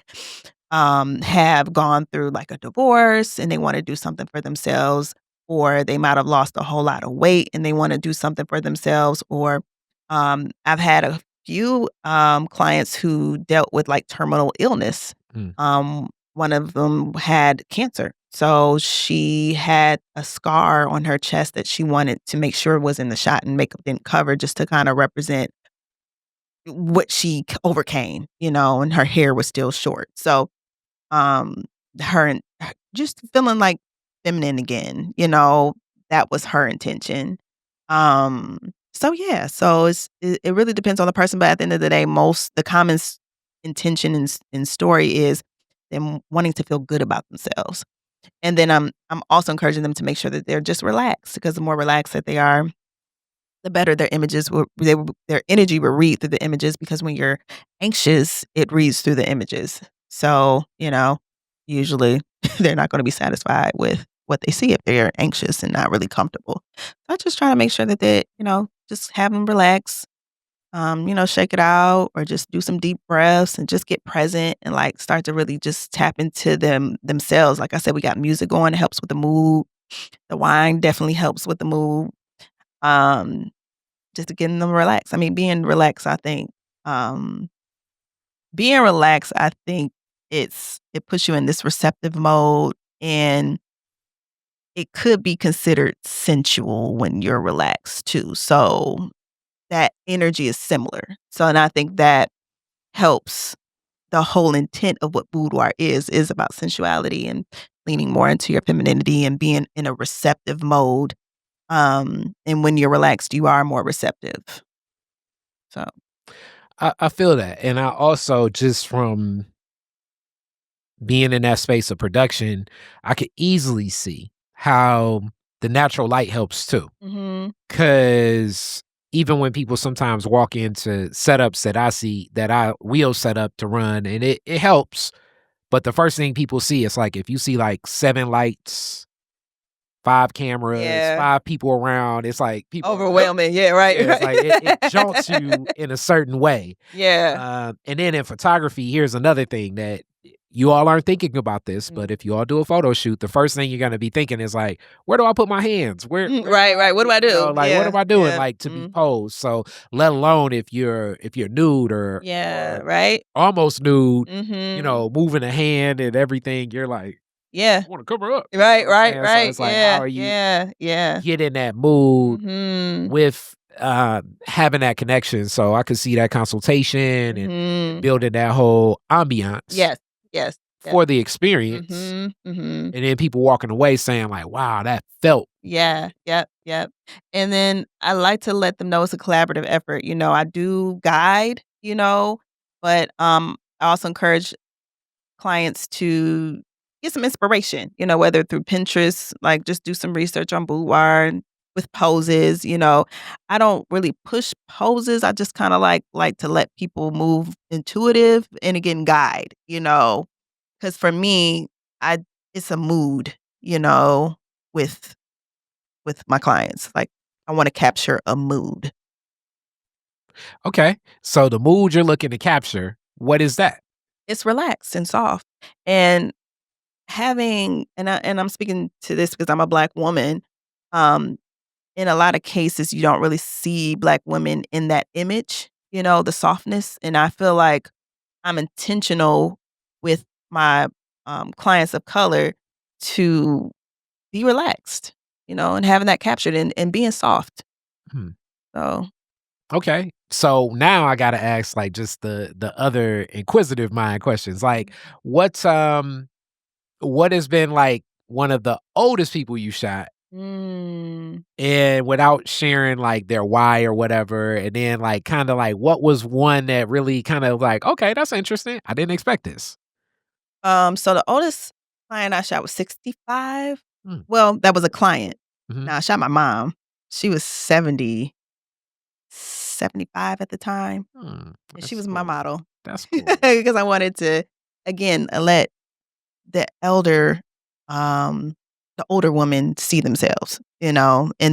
have gone through like a divorce and they want to do something for themselves, or they might have lost a whole lot of weight and they want to do something for themselves, or I've had a few clients who dealt with like terminal illness. Mm, One of them had cancer. So she had a scar on her chest that she wanted to make sure was in the shot and makeup didn't cover just to kind of represent what she overcame, and her hair was still short. So um, just feeling like feminine again, that was her intention. So yeah, so it really depends on the person, but at the end of the day, most the common intention and story is them wanting to feel good about themselves. And then I'm also encouraging them to make sure that they're just relaxed, because the more relaxed that they are, the better their images will their energy will read through the images, because when you're anxious, it reads through the images. So, usually they're not gonna be satisfied with what they see if they're anxious and not really comfortable. So I just try to make sure that they, just have them relax, shake it out or just do some deep breaths and just get present and like start to really just tap into themselves. Like I said, we got music going, it helps with the mood. The wine definitely helps with the mood. Um, just to getting them relaxed. I mean, um, being relaxed, I think it puts you in this receptive mode, and it could be considered sensual when you're relaxed too. So that energy is similar. So, and I think that helps. The whole intent of what boudoir is about sensuality and leaning more into your femininity and being in a receptive mode. And when you're relaxed, you are more receptive. So, I feel that. And I also, just from being in that space of production, I could easily see how the natural light helps too. mhm. Cause even when people sometimes walk into setups that I see that I will set up to run, and it helps, but the first thing people see is like, if you see like 7 lights, 5 cameras, Yeah. 5 people around, it's like people are like, Overwhelming. Yeah, right, yeah, it's like it jolts you right. in a certain way. Yeah. And then in photography, here's another thing that you all aren't thinking about this, Mm. but if you all do a photo shoot, the first thing you're gonna be thinking is like, where do I put my hands? Where do Right, I, right. What do I do? like what Yeah, am I doing yeah. like to be Mm. posed? So let alone if you're nude Yeah, or right? almost nude, Mhm. moving a hand and everything, you're like, Yeah. I want to cover up. You Right, know what I'm right, saying? So right. it's like, how Yeah, are you yeah, yeah. get in that mood Mhm. with having that connection? So I could see that consultation and Mhm. building that whole ambiance Yes, yes, yes. for the experience, Mhm, mhm. and then people walking away saying like, "Wow, that felt." Yeah, yep, yep. And then I like to let them know it's a collaborative effort. I do guide, but, I also encourage clients to get some inspiration, whether through Pinterest, like, just do some research on boudoir and with poses. I don't really push poses, I just kinda like to let people move intuitive and again, guide, because for me, I it's a mood, with my clients, like, I wanna capture a mood. Okay, so the mood you're looking to capture, what is that? It's relaxed and soft, and I'm speaking to this because I'm a Black woman. um, in a lot of cases, you don't really see Black women in that image, the softness, and I feel like I'm intentional with my, clients of color to be relaxed, and having that captured and being soft. Hmm. So, Okay. So now I gotta ask like just the other inquisitive mind questions. Like what has been like one of the oldest people you shot, mm, and without sharing like their why or whatever, and then like kind of like what was one that really kind of like, okay, that's interesting. I didn't expect this. so the oldest client I shot was 65. Hmm. Well, that was a client. Mhm. Now I shot my mom. She was 75 at the time, Hmm. and she That's was my cool. model That's cool. because I wanted to, again, let the elder, um, the older woman see themselves, and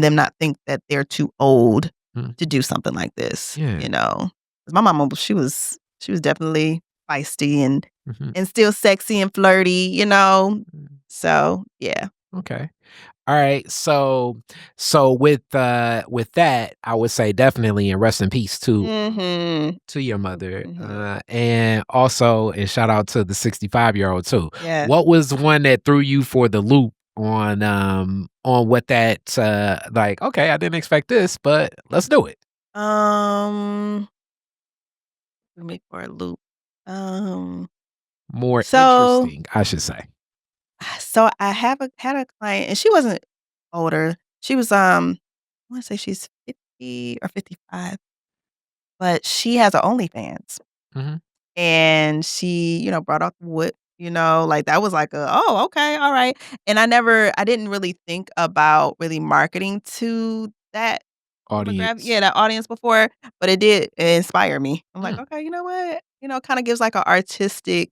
them not think that they're too old Hmm. to do something like this, Yeah. 'Cause my mama, she was definitely feisty Mhm. and still sexy and flirty. Mm. So, yeah. Okay. All right. So with that, I would say definitely, and rest in peace Mhm. to your mother. Mhm. And also, and shout out to the 65-year-old too. Yeah. What was the one that threw you for the loop on what that like, okay, I didn't expect this, but let's do it. Um, Let me for a loop. Um, More so interesting, I should say. so I had a client, and she wasn't older. She was, I wanna say she's 50 or 55, but she has a OnlyFans, Mhm. and she, brought out the wood, like, that was like "Oh, okay, alright," and I didn't really think about really marketing to that demographic, Audience. yeah, that audience before, but it did inspire me. I'm like, Mm, "Okay, you know what?" Kinda gives, like, a artistic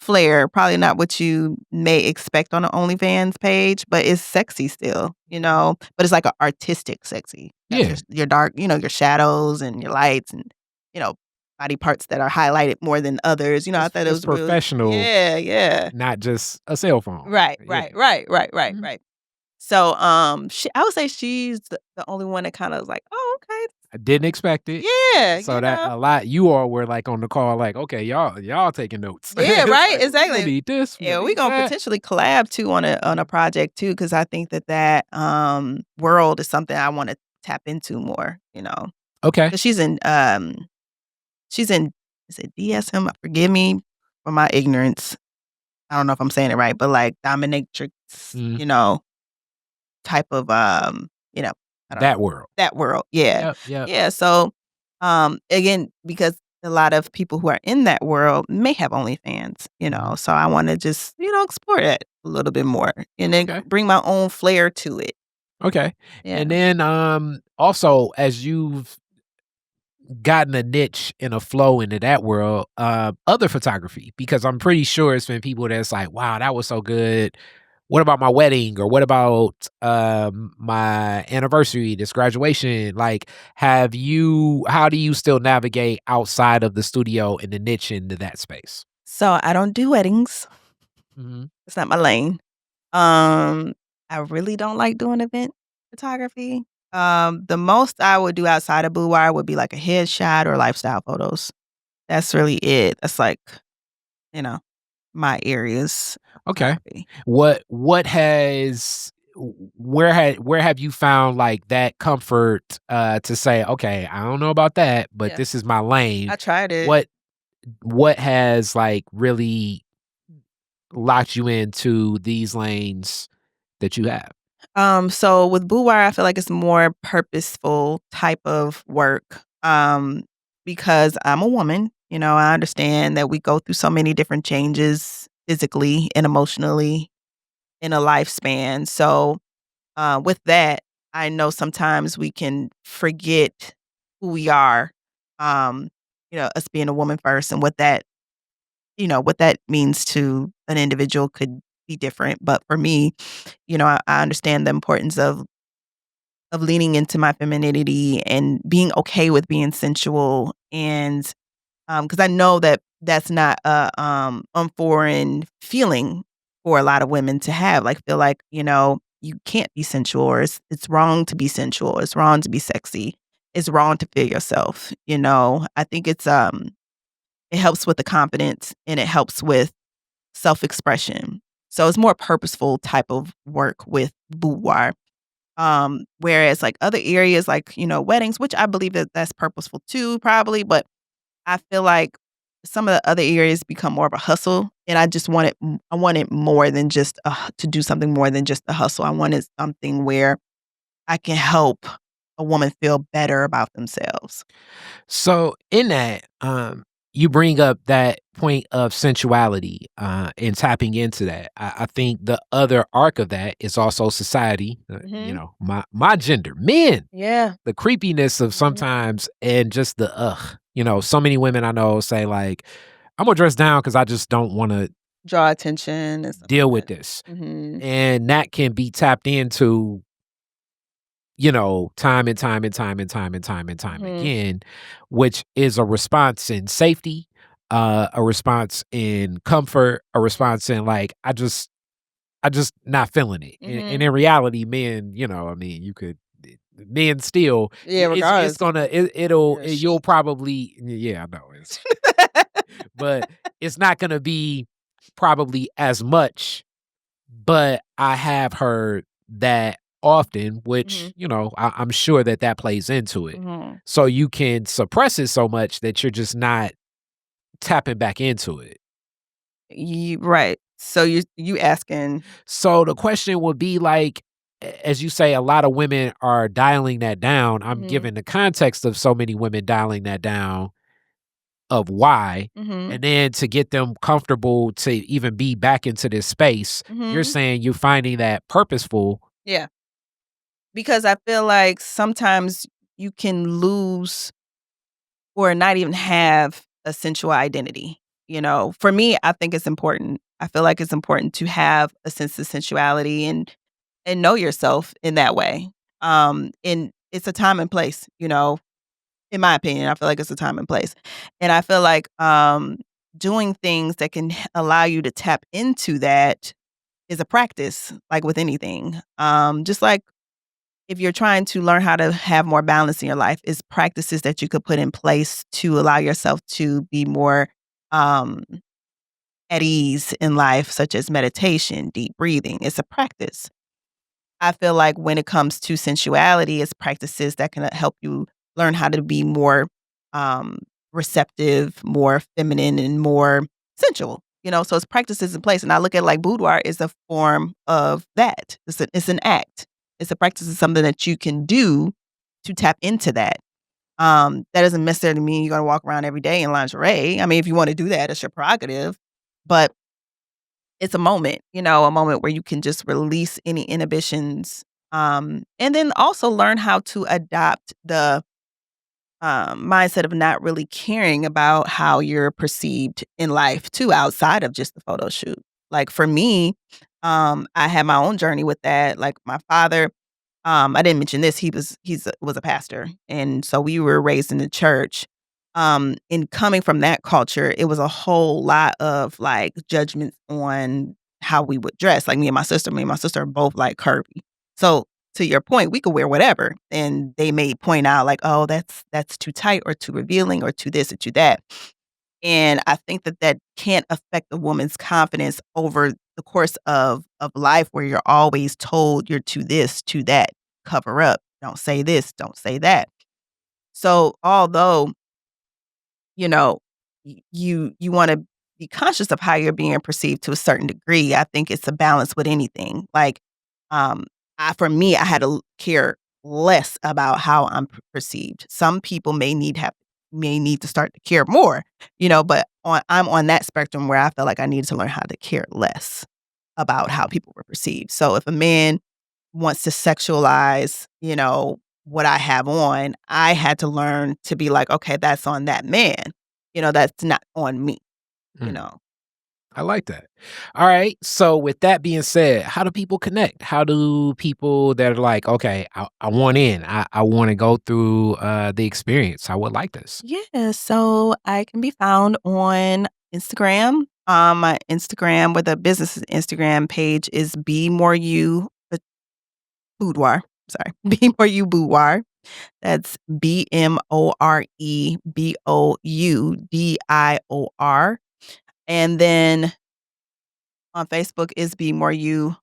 flair, probably not what you may expect on a OnlyFans page, but it's sexy still, but it's like a artistic sexy. Got yeah, your dark, your shadows and your lights and, you know, body parts that are highlighted more than others, I thought it it's was really professional, yeah, yeah. not just a cell phone. Right, Yeah. right, right, right, right, Mhm. right. So, I would say she's the only one that kinda was like, "Oh, okay." I didn't expect it. Yeah, So that a lot you all were, like, on the call, like, "Okay, y'all taking notes." Yeah, It's right, like, "We'll exactly. need this, we'll Yeah, we need gonna that." potentially collab too on a project too, because I think that world is something I wanna tap into more, Okay. 'cause she's in is it DSM? Forgive me for my ignorance. I don't know if I'm saying it right, but, like, dominatrix, Mhm. type of, I don't know. That world. That world, yeah. Yep, yep. Yeah, so, again, because a lot of people who are in that world may have OnlyFans, Mhm. so I wanna just, explore it a little bit more and then Okay. bring my own flair to it. Okay. Yeah. And then, also, as you've gotten a niche and a flow into that world, other photography, because I'm pretty sure it's been people that's like, "Wow, that was so good. What about my wedding?" Or "What about, my anniversary, this graduation?" Like, how do you still navigate outside of the studio and the niche into that space? So, I don't do weddings. Mhm. It's not my lane. Um, I really don't like doing event photography. The most I would do outside of Boudoir would be like a headshot or lifestyle photos. That's really it. That's like, you know, my areas Okay. photography. What has where have you found, like, that comfort, to say, "Okay, I don't know about that, but Yeah. this is my lane." I tried it. What what has, like, really locked you into these lanes that you have? So with Boudoir, I feel like it's more purposeful type of work. Because I'm a woman, I understand that we go through so many different changes physically and emotionally in a lifespan. So with that, I know sometimes we can forget who we are. Um, us being a woman first and what that means to an individual could be different. But for me, I understand the importance of leaning into my femininity and being okay with being sensual and because I know that that's not a unforeign feeling for a lot of women to have, like, feel like, you can't be sensual or it's wrong to be sensual, it's wrong to be sexy, it's wrong to feel yourself. I think it helps with the confidence and it helps with self-expression. So it's more purposeful type of work with boudoir. Whereas like other areas like, weddings, which I believe that that's purposeful too, probably, but I feel like some of the other areas become more of a hustle, and I just wanted I wanted more than just to do something more than just a hustle. I wanted something where I can help a woman feel better about themselves. So in that, you bring up that point of sensuality, and tapping into that. I think the other arc of that is also society. Mhm. My gender, men, Yeah. the creepiness of Mhm. sometimes and just the ugh. So many women I know say like, "I'm gonna dress down because I just don't want to Draw attention and stuff deal like with that. this," Mhm. and that can be tapped into time and time and time and time and time and time Mhm. again, which is a response in safety, a response in comfort, a response in like, I just not feeling it. And Mhm. in reality, men, I mean, men still, Yeah, it's regardless. gonna, You're a you'll sheep. probably, yeah, I know it's, but it's not gonna be probably as much, but I have heard that often, which, Mhm. I'm sure that that plays into it. Mhm. So you can suppress it so much that you're just not tapping back into it. Right. So you asking So the question would be like, as you say, a lot of women are dialing that down. I'm Mhm. giving the context of so many women dialing that down. of why, Mhm. and then to get them comfortable to even be back into this space, you're Mhm. saying you're finding that purposeful. Yeah. Because I feel like sometimes you can lose or not even have a sensual identity, you know? For me, I think it's important. I feel like it's important to have a sense of sensuality and know yourself in that way. And it's a time and place, you know, in my opinion, I feel like it's a time and place. And I feel like doing things that can allow you to tap into that is a practice, like with anything. Just like if you're trying to learn how to have more balance in your life, is practices that you could put in place to allow yourself to be more um, at ease in life, such as meditation, deep breathing. It's a practice. I feel like when it comes to sensuality, it's practices that can help you learn how to be more um, receptive, more feminine, and more sensual. You know, so it's practices in place. And I look at like boudoir is a form of that. It's an act. It's a practice of something that you can do to tap into that. That doesn't necessarily mean you're gonna walk around every day in lingerie. I mean, if you want to do that, it's your prerogative. But it's a moment, you know, a moment where you can just release any inhibitions, and then also learn how to adopt the, mindset of not really caring about how you're perceived in life too outside of just the photo shoot. Like, for me, I had my own journey with that, like, my father I didn't mention this, was a pastor, and so we were raised in the church. And coming from that culture, it was a whole lot of, like, judgments on how we would dress, like, me and my sister are both, like, curvy. So, to your point, we could wear whatever, and they may point out, like, "Oh, that's too tight or too revealing or too this or too that." And I think that that can't affect a woman's confidence over the course of life where you're always told you're to this, to that, cover up, don't say this, don't say that. So, although, you know, you wanna be conscious of how you're being perceived to a certain degree, I think it's a balance with anything. Like, um, for me, I had to care less about how I'm perceived. Some people may need to start to care more, you know, but I'm on that spectrum where I feel like I needed to learn how to care less about how people were perceived. So if a man wants to sexualize, you know, what I have on, I had to learn to be like, "Okay, that's on that man." You know, that's not on me, you Mm, know? I like that. All right. So, with that being said, how do people connect? How do people that are like, okay, I want in, I want to go through the experience. I would like this. Yeah, so I can be found on Instagram. My Instagram with a business Instagram page is Be More You Boudoir. Sorry, Be More You Boudoir. That's BMOREBOUDIOR. And then on Facebook is Be More You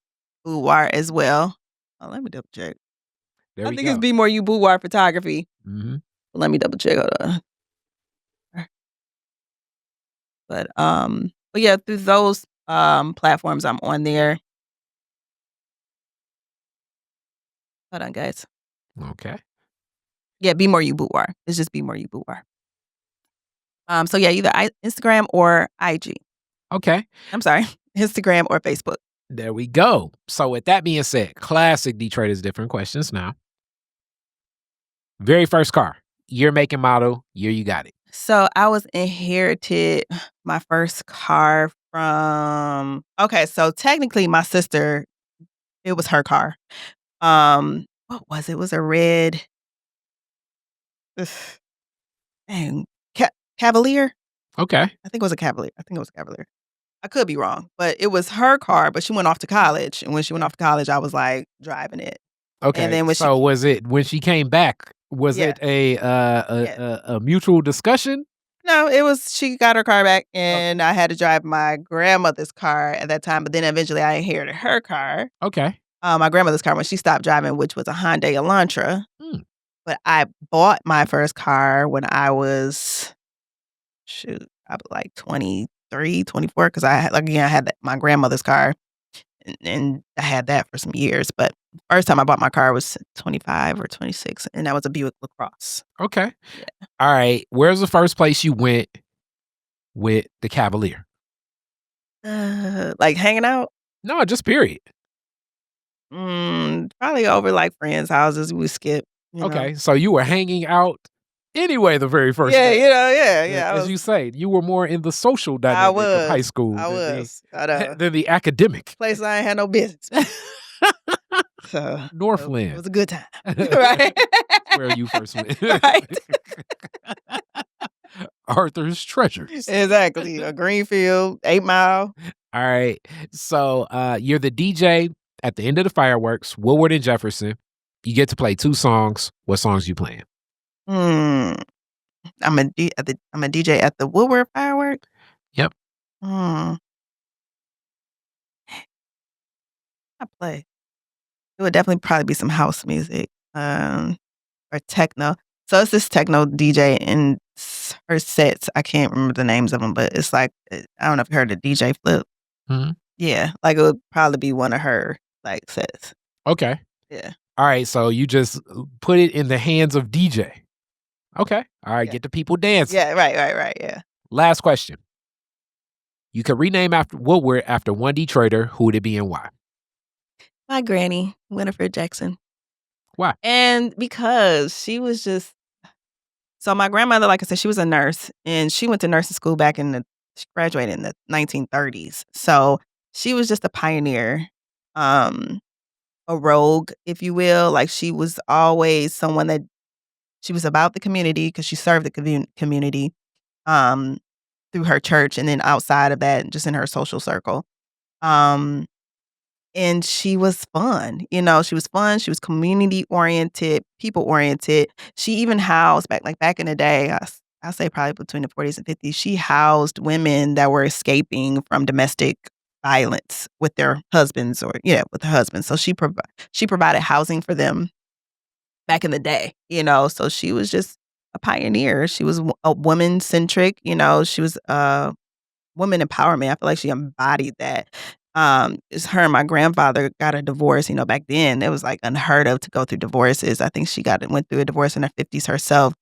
Boudoir as well. Oh, let me double check. There I we think it's go. Be More You Boudoir Photography. Hmm. Let me double check. Hold on. But yeah, through those platforms, I'm on there. Hold on, guys. Okay. Yeah, Be More You Boudoir. It's just Be More You Boudoir. So yeah, either Instagram or IG. Okay. I'm sorry, Instagram or Facebook. There we go. So, with that being said, classic Detroit is different questions now. Very first car, year, make, and model, year you got it. So I was inherited my first car from. Okay, so technically my sister, it was her car. What was it? It was a red. ugh, Dang, Cavalier. Okay. I think it was a Cavalier. I think it was a Cavalier. I could be wrong, but it was her car, but she went off to college, and when she went off to college, I was, like, driving it, and Okay. then when she So, was it when she came back? Was yeah, it yeah. a mutual discussion? No, it was she got her car back, Oh, and I had to drive my grandmother's car at that time, but then eventually I inherited her car, okay. my grandmother's car when she stopped driving, which was a Hyundai Elantra, Hmm. but I bought my first car when I was shoot, I was, like, 23, 24, because I had like, again, I had that my grandmother's car. And I had that for some years, but first time I bought my car was 25 or 26, and that was a Buick LaCrosse. Okay. Yeah. All right. Where's the first place you went? with the Cavalier? Like hanging out? No, just period. Probably over like friends' houses. We skip, you know. Okay, so you were hanging out anyway the very first Yeah, day. yeah. As you say, you were more in the social I dynamic of high was. school I was. I know. than the academic. Place I ain't had no business. So it Northland. was a good time. Right. Where you first went. Right. Arthur's Treasures. Exactly. A Greenfield, 8 Mile. All right. So you're the DJ at the end of the fireworks, Woodward and Jefferson. You get to play 2 songs. What songs you playing? Hmm. I'm a DJ at the Woodward fireworks. Yep. Hmm. I play. It would definitely probably be some house music, or techno. So it's this techno DJ and her sets. I can't remember the names of them, but it's like I don't know if you heard of DJ Flip. Mhm. Yeah, like it would probably be one of her like sets. Okay. Yeah. All right. So you just put it in the hands of DJ. Okay. All right. Yeah. Get the people dancing. Yeah. Right. Yeah. Last question. You could rename after Woodward after one Detroiter. Who would it be and why? My granny, Winifred Jackson. Why? And because she was just so my grandmother, like I said, she was a nurse and she went to nursing school she graduated in the 1930s. So she was just a pioneer, um, a rogue, if you will. Like she was always someone that she was about the community because she served the community um, through her church and then outside of that, just in her social circle. Um, and she was fun, she was fun, she was community oriented, people oriented. She even housed back in the day, I'll say probably between the 40s and 50s, she housed women that were escaping from domestic violence with their husbands with her husbands. So she provided housing for them back in the day, so she was just a pioneer. She was a woman centric, she was woman empowerment. I feel like she embodied that. It's her and my grandfather got a divorce. Back then it was like unheard of to go through divorces. I think she went through a divorce in her 50s herself.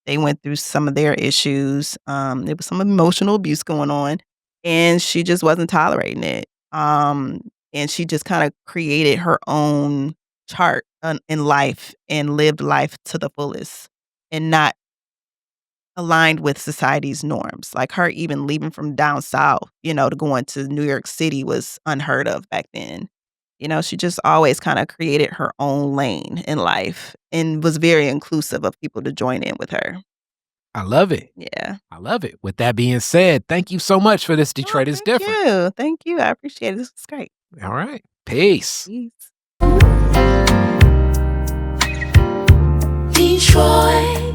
They went through some of their issues. There was some emotional abuse going on, and she just wasn't tolerating it. And she just kind of created her own chart in life and lived life to the fullest, and not aligned with society's norms. Like her even leaving from down south, to going to New York City was unheard of back then. She just always kind of created her own lane in life and was very inclusive of people to join in with her. I love it. Yeah. I love it. With that being said, thank you so much for this Detroit is Different. Thank you. I appreciate it. This was great. All right. Peace. Peace. Detroit.